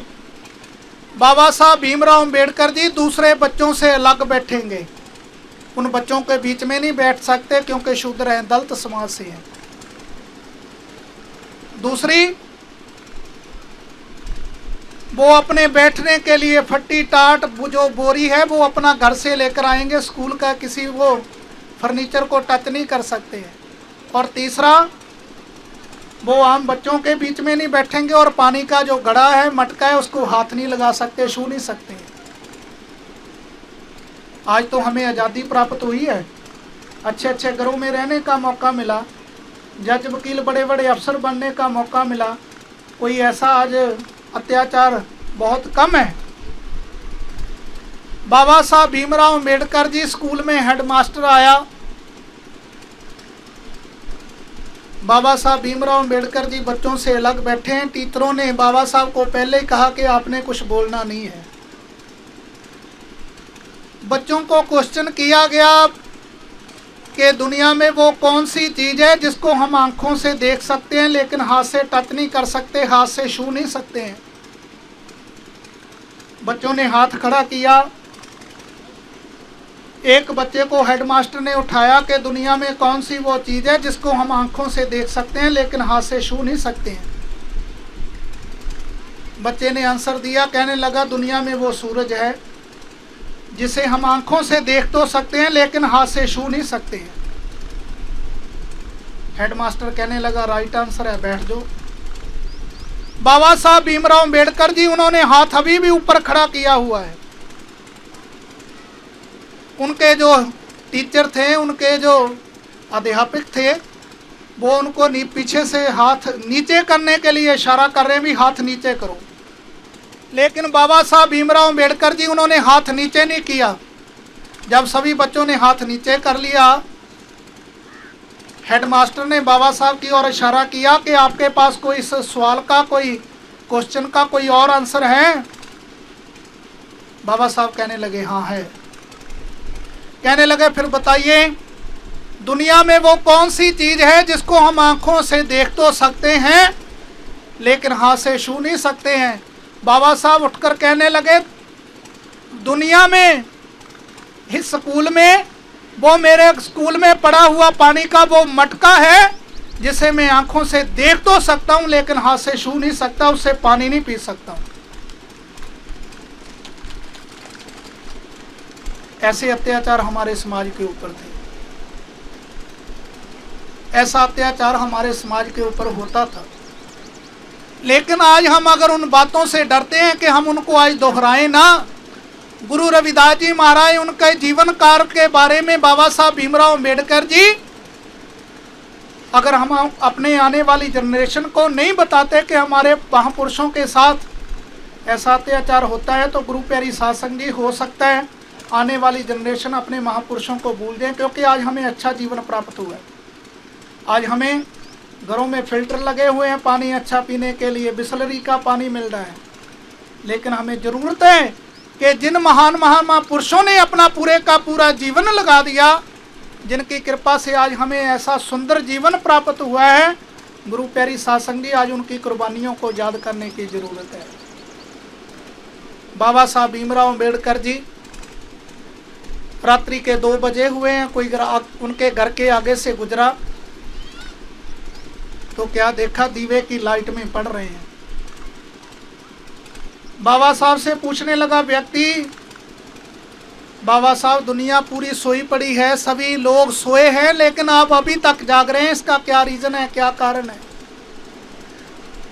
बाबा साहब भीमराव अंबेडकर जी दूसरे बच्चों से अलग बैठेंगे, उन बच्चों के बीच में नहीं बैठ सकते क्योंकि शूद्र हैं, दलित समाज से हैं। दूसरी, वो अपने बैठने के लिए फट्टी टाट जो बोरी है वो अपना घर से लेकर आएंगे, स्कूल का किसी वो फर्नीचर को टच नहीं कर सकते हैं। और तीसरा, वो आम बच्चों के बीच में नहीं बैठेंगे और पानी का जो घड़ा है, मटका है, उसको हाथ नहीं लगा सकते, छू नहीं सकते। आज तो हमें आज़ादी प्राप्त हुई है, अच्छे अच्छे घरों में रहने का मौका मिला, जज वकील बड़े बड़े अफसर बनने का मौका मिला, कोई ऐसा आज अत्याचार बहुत कम है। बाबा साहब भीमराव अंबेडकर जी स्कूल में हेडमास्टर आया। बाबा साहब भीमराव अंबेडकर जी बच्चों से अलग बैठे हैं। टीचरों ने बाबा साहब को पहले ही कहा कि आपने कुछ बोलना नहीं है। बच्चों को क्वेश्चन किया गया कि दुनिया में वो कौन सी चीज़ है जिसको हम आंखों से देख सकते हैं लेकिन हाथ से टच नहीं कर सकते, हाथ से छू नहीं सकते हैं। बच्चों ने हाथ खड़ा किया। एक बच्चे को हेडमास्टर ने उठाया कि दुनिया में कौन सी वो चीज़ है जिसको हम आंखों से देख सकते हैं लेकिन हाथ से छू नहीं सकते हैं। बच्चे ने आंसर दिया, कहने लगा दुनिया में वो सूरज है जिसे हम आंखों से देख तो सकते हैं लेकिन हाथ से छू नहीं सकते हैं। हेडमास्टर कहने लगा राइट आंसर है, बैठ जाओ। बाबा साहब भीमराव अंबेडकर जी, उन्होंने हाथ अभी भी ऊपर खड़ा किया हुआ है। उनके जो टीचर थे, उनके जो अध्यापक थे, वो उनको पीछे से हाथ नीचे करने के लिए इशारा कर रहे हैं, भी हाथ नीचे करो। लेकिन बाबा साहब भीमराव अंबेडकर जी, उन्होंने हाथ नीचे नहीं किया। जब सभी बच्चों ने हाथ नीचे कर लिया, हेडमास्टर ने बाबा साहब की ओर इशारा किया कि आपके पास कोई इस सवाल का, कोई क्वेश्चन का कोई और आंसर है? बाबा साहब कहने लगे हाँ है। कहने लगे फिर बताइए, दुनिया में वो कौन सी चीज है जिसको हम आंखों से देख तो सकते हैं लेकिन हाथ से छू नहीं सकते हैं? बाबा साहब उठकर कहने लगे, दुनिया में, इस स्कूल में, वो मेरे स्कूल में पड़ा हुआ पानी का वो मटका है जिसे मैं आंखों से देख तो सकता हूं लेकिन हाथ से छू नहीं सकता, उससे पानी नहीं पी सकता हूं। ऐसे अत्याचार हमारे समाज के ऊपर थे, ऐसा अत्याचार हमारे समाज के ऊपर होता था। लेकिन आज हम अगर उन बातों से डरते हैं कि हम उनको आज दोहराएं ना, गुरु रविदास जी महाराज, उनके जीवन कार्य के बारे में बाबा साहब भीमराव अंबेडकर जी, अगर हम अपने आने वाली जनरेशन को नहीं बताते कि हमारे महापुरुषों के साथ ऐसा अत्याचार होता है, तो गुरु प्यारी साध संगत जी, हो सकता है आने वाली जनरेशन अपने महापुरुषों को भूल जाए। क्योंकि आज हमें अच्छा जीवन प्राप्त हुआ है, आज हमें घरों में फिल्टर लगे हुए हैं पानी अच्छा पीने के लिए, बिसलरी का पानी मिल रहा है। लेकिन हमें ज़रूरत है कि जिन महान महापुरुषों ने अपना पूरे का पूरा जीवन लगा दिया, जिनकी कृपा से आज हमें ऐसा सुंदर जीवन प्राप्त हुआ है, गुरु प्यारी साध संगत जी, आज उनकी कुर्बानियों को याद करने की ज़रूरत है। बाबा साहब भीमराव अंबेडकर जी रात्रि के 2 बजे हुए हैं, कोई उनके घर के आगे से गुजरा तो क्या देखा, दीवे की लाइट में पड़ रहे हैं। बाबा साहब से पूछने लगा व्यक्ति, बाबा साहब दुनिया पूरी सोई पड़ी है, सभी लोग सोए हैं लेकिन आप अभी तक जाग रहे हैं, इसका क्या रीजन है, क्या कारण है?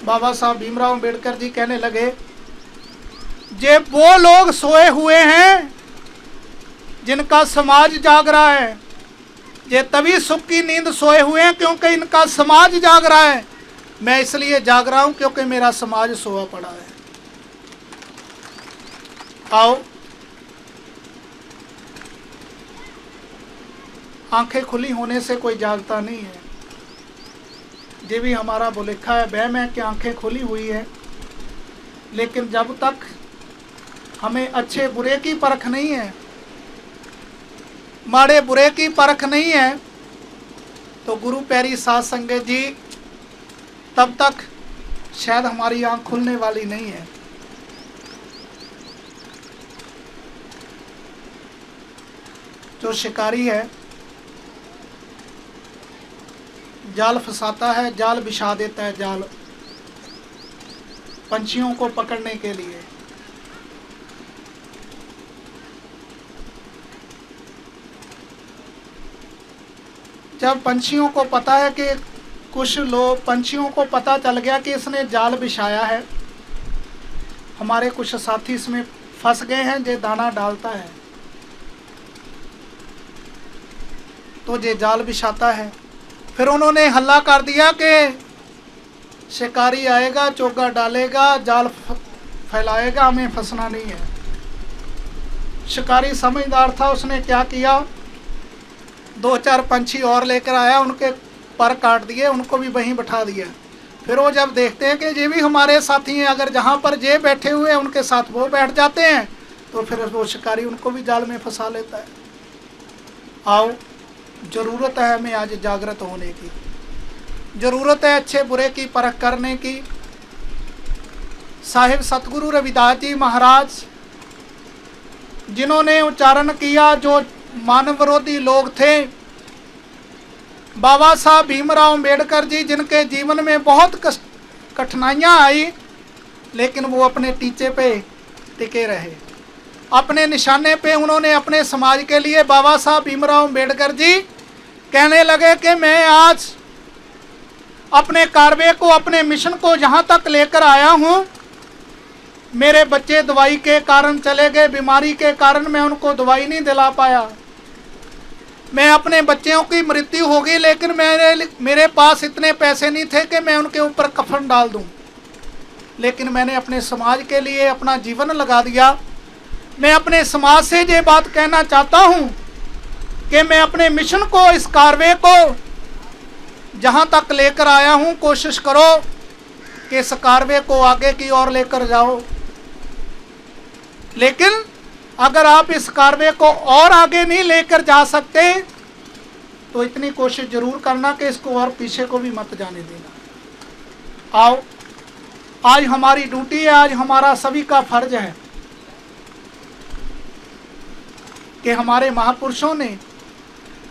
बाबा साहब भीमराव अंबेडकर जी कहने लगे, जे वो लोग सोए हुए हैं जिनका समाज जाग रहा है, ये तभी सुख की नींद सोए हुए हैं क्योंकि इनका समाज जाग रहा है। मैं इसलिए जाग रहा हूं क्योंकि मेरा समाज सोया पड़ा है। आओ, आंखें खुली होने से कोई जागता नहीं है। ये भी हमारा भुलेखा है, वहम है कि आंखें खुली हुई है, लेकिन जब तक हमें अच्छे बुरे की परख नहीं है, माड़े बुरे की परख नहीं है, तो गुरु प्यारी साध संगत जी, तब तक शायद हमारी आंख खुलने वाली नहीं है। जो शिकारी है, जाल फंसाता है, जाल बिछा देता है, जाल पंछियों को पकड़ने के लिए। जब पंछियों को पता है कि कुछ लोग, पंछियों को पता चल गया कि इसने जाल बिछाया है, हमारे कुछ साथी इसमें फंस गए हैं, जो दाना डालता है, तो ये जाल बिछाता है। फिर उन्होंने हल्ला कर दिया कि शिकारी आएगा, चोगा डालेगा, जाल फैलाएगा, हमें फंसना नहीं है। शिकारी समझदार था, उसने क्या किया, 2-4 पंछी और लेकर आया, उनके पर काट दिए, उनको भी वहीं बैठा दिया। फिर वो जब देखते हैं कि ये भी हमारे साथी हैं, अगर जहाँ पर ये बैठे हुए हैं उनके साथ वो बैठ जाते हैं, तो फिर वो शिकारी उनको भी जाल में फंसा लेता है। आओ, ज़रूरत है हमें आज जागृत होने की, ज़रूरत है अच्छे बुरे की परख करने की। साहिब सतगुरु रविदास जी महाराज, जिन्होंने उच्चारण किया, जो मानव विरोधी लोग थे, बाबा साहब भीमराव अंबेडकर जी, जिनके जीवन में बहुत कठिनाइयाँ आई, लेकिन वो अपने टीचे पे टिके रहे, अपने निशाने पे उन्होंने अपने समाज के लिए। बाबा साहब भीमराव अंबेडकर जी कहने लगे कि मैं आज अपने कार्य को, अपने मिशन को जहाँ तक लेकर आया हूँ, मेरे बच्चे दवाई के कारण चले गए, बीमारी के कारण मैं उनको दवाई नहीं दिला पाया। मैं अपने बच्चों की मृत्यु हो गई, लेकिन मेरे पास इतने पैसे नहीं थे कि मैं उनके ऊपर कफन डाल दूं। लेकिन मैंने अपने समाज के लिए अपना जीवन लगा दिया। मैं अपने समाज से ये बात कहना चाहता हूं कि मैं अपने मिशन को, इस कार्य को जहां तक लेकर आया हूं, कोशिश करो कि इस कार्य को आगे की ओर लेकर जाओ। लेकिन अगर आप इस कार्य को और आगे नहीं लेकर जा सकते तो इतनी कोशिश जरूर करना कि इसको और पीछे को भी मत जाने देना। आओ, आज हमारी ड्यूटी है, आज हमारा सभी का फर्ज है कि हमारे महापुरुषों ने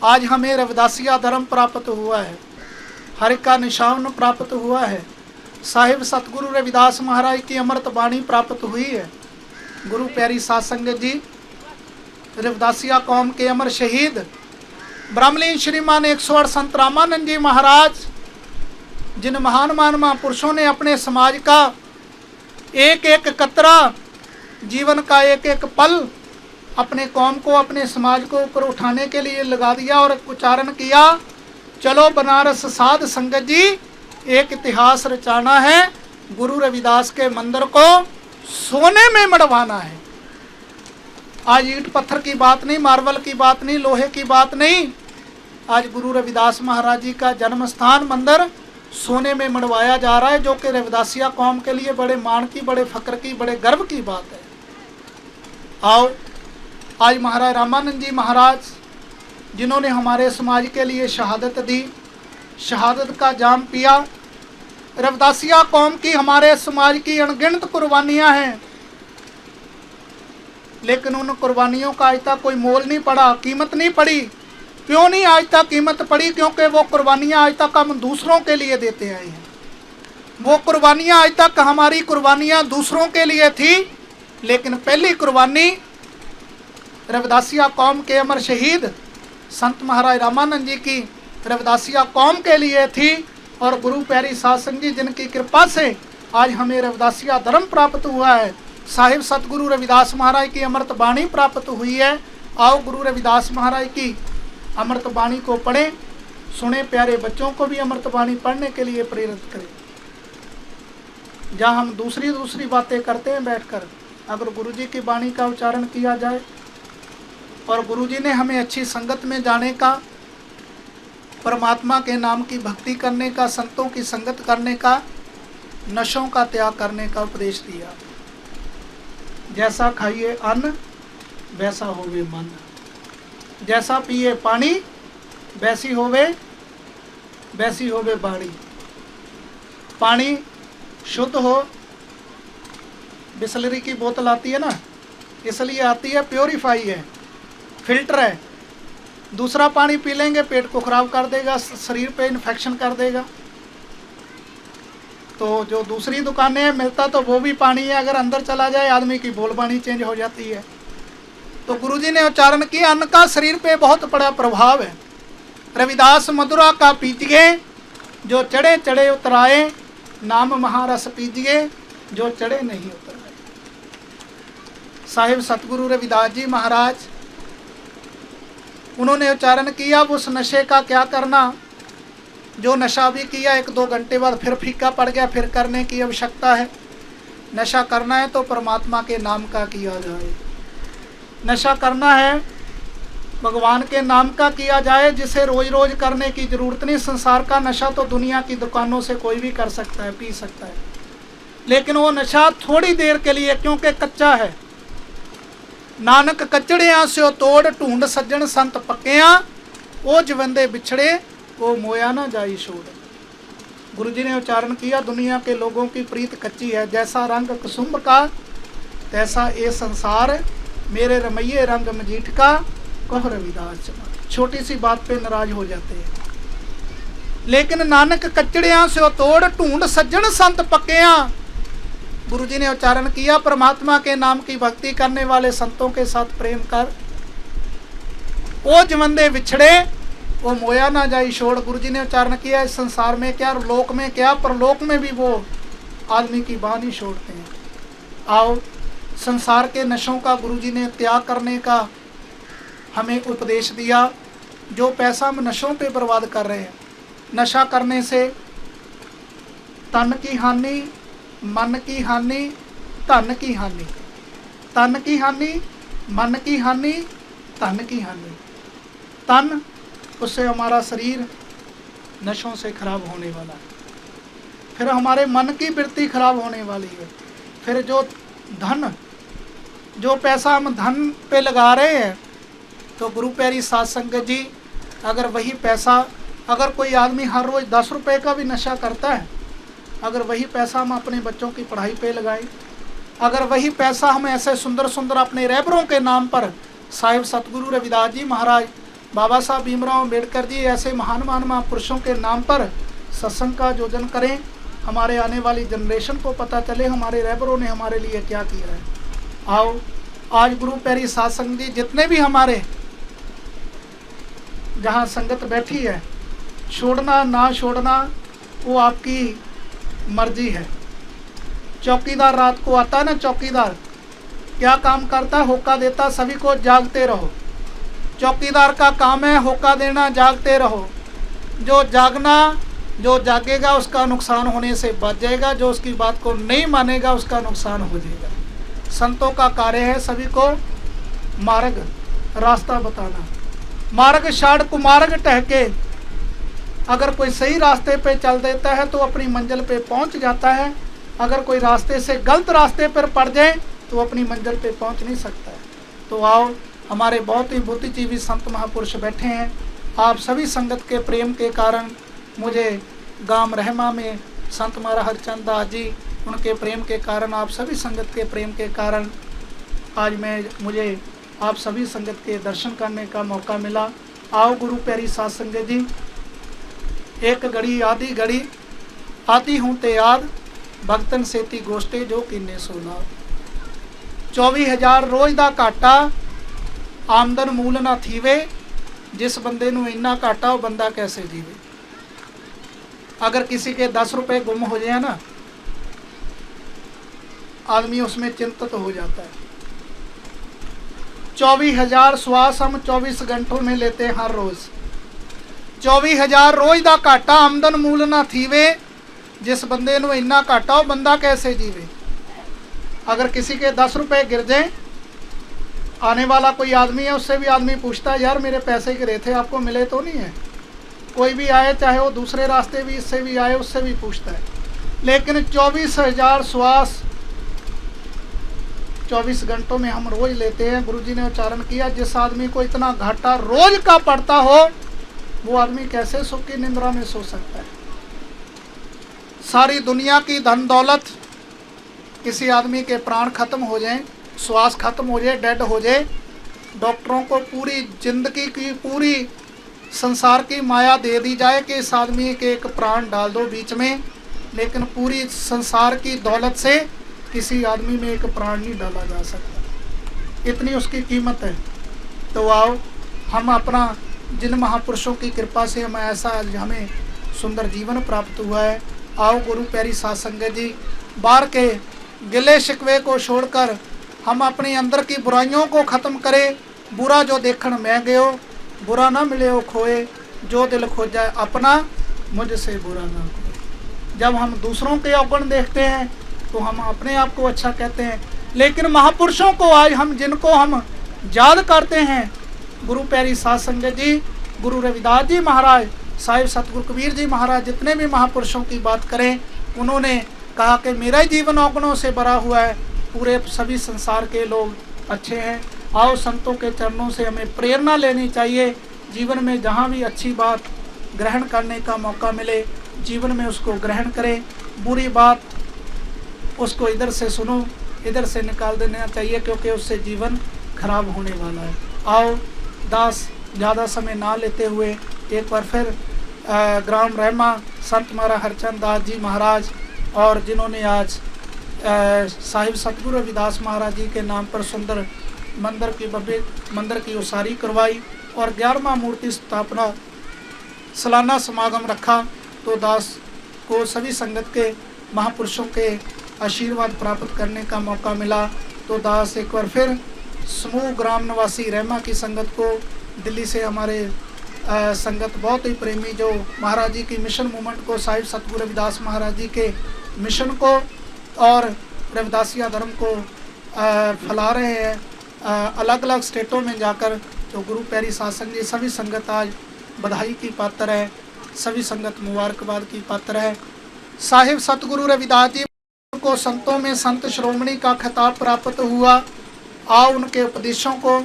आज हमें रविदासिया धर्म प्राप्त हुआ है, हरि का निशान प्राप्त हुआ है, साहिब सतगुरु रविदास महाराज की अमृत वाणी प्राप्त हुई है। गुरु प्यारी साध संगत जी, रविदासिया कौम के अमर शहीद ब्रह्मलीन श्रीमान 108 संत रामानंद जी महाराज, जिन महान महापुरुषों ने अपने समाज का एक एक कतरा, जीवन का एक एक पल अपने कौम को, अपने समाज को ऊपर उठाने के लिए लगा दिया और उच्चारण किया, चलो बनारस साध संगत जी एक इतिहास रचाना है, गुरु रविदास के मंदिर को सोने में मढ़वाना है। आज ईंट पत्थर की बात नहीं, मार्बल की बात नहीं, लोहे की बात नहीं, आज गुरु रविदास महाराज जी का जन्म स्थान मंदिर सोने में मढ़वाया जा रहा है, जो कि रविदासिया कौम के लिए बड़े मान की, बड़े फक्र की, बड़े गर्व की बात है। आओ, आज महाराज रामानंद जी महाराज, जिन्होंने हमारे समाज के लिए शहादत दी, शहादत का जाम पिया, रविदासिया कौम की, हमारे समाज की अनगिनत कुर्बानियां हैं, लेकिन उन कुर्बानियों का आज तक कोई मोल नहीं पड़ा, कीमत नहीं पड़ी। क्यों नहीं आज तक कीमत पड़ी? क्योंकि वो कुर्बानियां आज तक हम दूसरों के लिए देते आए हैं। वो कुर्बानियां आज तक, हमारी कुर्बानियां दूसरों के लिए थी, लेकिन पहली कुर्बानी रविदासिया कौम के अमर शहीद संत महाराज रामानंद जी की रविदासिया कौम के लिए थी। और गुरु प्यारी साध संगत जी, जिनकी कृपा से आज हमें रविदासिया धर्म प्राप्त हुआ है, साहिब सतगुरु रविदास महाराज की अमृत वाणी प्राप्त हुई है। आओ, गुरु रविदास महाराज की अमृत वाणी को पढ़ें, सुने, प्यारे बच्चों को भी अमृत वाणी पढ़ने के लिए प्रेरित करें। जहाँ हम दूसरी बातें करते हैं बैठकर, अगर गुरु जी की वाणी का उच्चारण किया जाए और गुरु जी ने हमें अच्छी संगत में जाने का, परमात्मा के नाम की भक्ति करने का, संतों की संगत करने का, नशों का त्याग करने का उपदेश दिया। जैसा खाइए अन्न वैसा होवे मन, जैसा पिए पानी वैसी होवे बाणी। पानी शुद्ध हो, बिसलरी की बोतल आती है ना, इसलिए आती है, प्योरीफाई है, फिल्टर है। दूसरा पानी पी लेंगे पेट को खराब कर देगा, शरीर पे इन्फेक्शन कर देगा। तो जो दूसरी दुकानें हैं मिलता तो वो भी पानी है, अगर अंदर चला जाए आदमी की बोलबानी चेंज हो जाती है। तो गुरुजी ने उच्चारण किया, अन्न का शरीर पे बहुत बड़ा प्रभाव है। रविदास मधुरा का पीजिए जो चढ़े चढ़े उतराए, नाम महारस पीजिए जो चढ़े नहीं उतराए। साहिब सतगुरु रविदास जी महाराज, उन्होंने उच्चारण किया, उस नशे का क्या करना जो नशा भी किया 1-2 घंटे बाद फिर फीका पड़ गया, फिर करने की आवश्यकता है। नशा करना है तो परमात्मा के नाम का किया जाए, नशा करना है भगवान के नाम का किया जाए, जिसे रोज रोज करने की जरूरत नहीं। संसार का नशा तो दुनिया की दुकानों से कोई भी कर सकता है, पी सकता है, लेकिन वो नशा थोड़ी देर के लिए, क्योंकि कच्चा है। नानक कचड़ियां से तोड़ ढूंढ सज्जन संत पक्कियां, वो जवंदे बिछड़े वो मोया ना जाई छोड़। गुरुजी ने उच्चारण किया, दुनिया के लोगों की प्रीत कच्ची है, जैसा रंग कुसुम्भ का तैसा ये संसार, मेरे रमैये रंग मजीठ का कह रविदास चमन। छोटी सी बात पे नाराज हो जाते हैं, लेकिन नानक कचड़ियां से तोड़ ढूंढ सज्जन संत पक्कियां। गुरुजी ने उच्चारण किया, परमात्मा के नाम की भक्ति करने वाले संतों के साथ प्रेम कर, ओ जवंदे बिछड़े वो मोया ना जाई छोड़। गुरु जी ने उच्चारण किया, इस संसार में क्या, लोक में क्या, परलोक में भी वो आदमी की बाह नहीं छोड़ते हैं। आओ, संसार के नशों का गुरु जी ने त्याग करने का हमें उपदेश दिया। जो पैसा हम नशों पे बर्बाद कर रहे हैं, नशा करने से तन की हानि, मन की हानि, धन की हानि, तन की हानि, मन की हानि, धन की हानि। तन, उससे हमारा शरीर नशों से खराब होने वाला है। फिर हमारे मन की वृत्ति खराब होने वाली है। फिर जो धन, जो पैसा हम धन पे लगा रहे हैं, तो गुरु प्यारी साध संगत जी, अगर वही पैसा, अगर कोई आदमी हर रोज़ 10 रुपये का भी नशा करता है, अगर वही पैसा हम अपने बच्चों की पढ़ाई पे लगाएं, अगर वही पैसा हम ऐसे सुंदर सुंदर अपने रहबरों के नाम पर, साहिब सतगुरु रविदास जी महाराज, बाबा साहब भीमराव अम्बेडकर जी, ऐसे महान महान महापुरुषों के नाम पर सत्संग का आयोजन करें, हमारे आने वाली जनरेशन को पता चले हमारे रहबरों ने हमारे लिए क्या किया है। आओ, आज गुरु प्यारी साध संगत जी, जितने भी हमारे जहाँ संगत बैठी है, छोड़ना ना छोड़ना वो आपकी मर्जी है। चौकीदार रात को आता है ना, चौकीदार क्या काम करता है, होका देता सभी को, जागते रहो। चौकीदार का काम है होका देना, जागते रहो। जो जागना, जो जागेगा उसका नुकसान होने से बच जाएगा, जो उसकी बात को नहीं मानेगा उसका नुकसान हो जाएगा। संतों का कार्य है सभी को मार्ग, रास्ता बताना। मार्ग शाड़ कुमार्ग टहके, अगर कोई सही रास्ते पे चल देता है तो अपनी मंजिल पे पहुंच जाता है। अगर कोई रास्ते से गलत रास्ते पर पड़ जाए तो अपनी मंजिल पे पहुंच नहीं सकता है। तो आओ, हमारे बहुत ही बुद्धिजीवी संत महापुरुष बैठे हैं। आप सभी संगत के प्रेम के कारण, मुझे गांव रहमा में संत महाराज हरचंद दास जी, उनके प्रेम के कारण, आप सभी संगत के प्रेम के कारण आज मुझे आप सभी संगत के दर्शन करने का मौका मिला। आओ गुरु प्यारी साध संगत जी, एक घड़ी आधी घड़ी आती हूँ ते याद, भगतन सेती गोष्ठे जो किन्ने सोना। 24,000 रोज का घाटा, आमदन मूल ना थीवे, जिस बंदे नूं इन्ना घाटा वो बंदा कैसे जीवे। अगर किसी के 10 रुपए गुम हो जाए ना, आदमी उसमें चिंतित हो जाता है। 24,000 श्वास हम 24 घंटों में लेते हैं हर रोज। 24,000 रोज का घाटा, आमदन मूल ना थीवे, जिस बंदे नूं इन्ना घाटा वो बंदा कैसे जीवे। अगर किसी के 10 रुपए गिर जाए, आने वाला कोई आदमी है, उससे भी आदमी पूछता है, यार मेरे पैसे गिरे थे आपको मिले तो नहीं है। कोई भी आए, चाहे वो दूसरे रास्ते भी इससे भी आए, उससे भी पूछता है। लेकिन 24,000 श्वास 24 घंटों में हम रोज लेते हैं। गुरुजी ने उच्चारण किया, जिस आदमी को इतना घाटा रोज का पड़ता हो, वो आदमी कैसे सुख की निंद्रा में सो सकता है। सारी दुनिया की धन दौलत, किसी आदमी के प्राण खत्म हो जाए, श्वास खत्म हो जाए, डेड हो जाए, डॉक्टरों को पूरी जिंदगी की, पूरी संसार की माया दे दी जाए कि इस आदमी के एक प्राण डाल दो बीच में, लेकिन पूरी संसार की दौलत से किसी आदमी में एक प्राण नहीं डाला जा सकता, इतनी उसकी कीमत है। तो आओ, हम अपना, जिन महापुरुषों की कृपा से हमें ऐसा हमें सुंदर जीवन प्राप्त हुआ है, आओ गुरु प्यारी साध संगत जी, बाहर के गिले शिकवे को छोड़कर हम अपने अंदर की बुराइयों को ख़त्म करें। बुरा जो देखण मैं गयो, बुरा ना मिले वो खोए, जो दिल खोजा अपना, मुझसे बुरा ना खोए। जब हम दूसरों के अवगुण देखते हैं तो हम अपने आप को अच्छा कहते हैं, लेकिन महापुरुषों को आज हम, जिनको हम याद करते हैं, गुरु प्यारी साध संगत जी, गुरु रविदास जी महाराज, साहिब सतगुरु कबीर जी महाराज, जितने भी महापुरुषों की बात करें, उन्होंने कहा कि मेरा जीवन अवगुणों से भरा हुआ है, पूरे सभी संसार के लोग अच्छे हैं। आओ, संतों के चरणों से हमें प्रेरणा लेनी चाहिए। जीवन में जहाँ भी अच्छी बात ग्रहण करने का मौका मिले, जीवन में उसको ग्रहण करें। बुरी बात उसको इधर से सुनो, इधर से निकाल देना चाहिए, क्योंकि उससे जीवन खराब होने वाला है। आओ दास, ज़्यादा समय ना लेते हुए एक बार फिर ग्राम रहमा संत महाराज हरचंद दास जी महाराज, और जिन्होंने आज साहिब सतगुरु रविदास महाराज जी के नाम पर सुंदर मंदिर की भव्य मंदिर की उसारी करवाई और 11वां मूर्ति स्थापना सालाना समागम रखा तो दास को सभी संगत के महापुरुषों के आशीर्वाद प्राप्त करने का मौका मिला। तो दास एक बार फिर समूह ग्राम निवासी रहमा की संगत को, दिल्ली से हमारे संगत बहुत ही प्रेमी जो महाराज जी की मिशन मूवमेंट को, साहिब सतगुरु रविदास महाराज जी के मिशन को और रविदासिया धर्म को फैला रहे हैं अलग अलग स्टेटों में जाकर। तो गुरु प्यारी शासन जी सभी संगत आज बधाई की पात्र है, सभी संगत मुबारकबाद की पात्र है। साहिब सतगुरु रविदास जी को संतों में संत श्रोमणी का खिताब प्राप्त हुआ। आओ उनके उपदेशों को,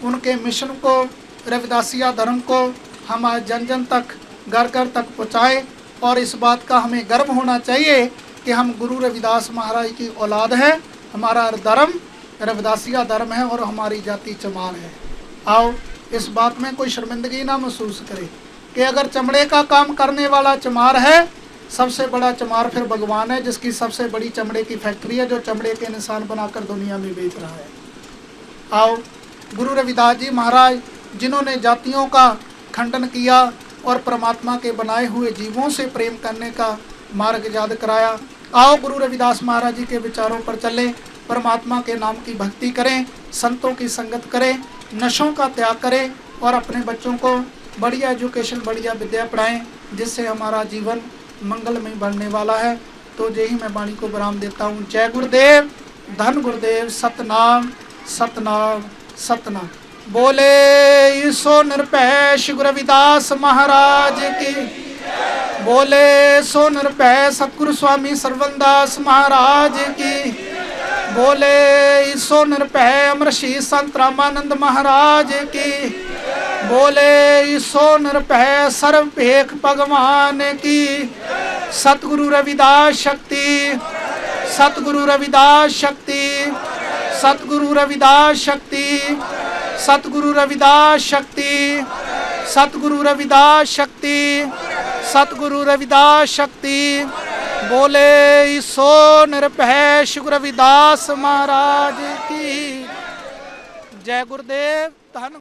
उनके मिशन को, रविदासिया धर्म को हम आज जन जन तक, घर घर तक पहुँचाएँ। और इस बात का हमें गर्व होना चाहिए कि हम गुरु रविदास महाराज की औलाद हैं। हमारा धर्म रविदासिया धर्म है और हमारी जाति चमार है। आओ इस बात में कोई शर्मिंदगी ना महसूस करे कि अगर चमड़े का काम करने वाला चमार है, सबसे बड़ा चमार फिर भगवान है, जिसकी सबसे बड़ी चमड़े की फैक्ट्री है, जो चमड़े के निशान बनाकर दुनिया में बेच रहा है। आओ गुरु रविदास जी महाराज जिन्होंने जातियों का खंडन किया और परमात्मा के बनाए हुए जीवों से प्रेम करने का मार्ग याद कराया। आओ गुरु रविदास महाराज जी के विचारों पर चलें, परमात्मा के नाम की भक्ति करें, संतों की संगत करें, नशों का त्याग करें और अपने बच्चों को बढ़िया एजुकेशन, बढ़िया विद्या पढ़ाएं, जिससे हमारा जीवन मंगलमय बनने वाला है। तो यही मैं वाणी को विराम देता हूँ। जय गुरुदेव, धन गुरुदेव, सतनाम सतनाम सतनाम। बोले ईसो निरपै श्री गुरु रविदास महाराज की, बोले सो निरपै सतगुरु स्वामी सरवनदास महाराज की, बोले ईसो निरपै अमरशीष संत रामानंद महाराज की, बोले ईसो निरपै सर्वपेख भगवान की। सतगुरु रविदास शक्ति, सतगुरु रविदास शक्ति, सतगुरु रविदास शक्ति, सतगुरु रविदास शक्ति, सतगुरु रविदास शक्ति, सतगुरु रविदास शक्ति। बोले ईसो निरपै श्री गुरु रविदास महाराज की। जय गुरुदेव, धन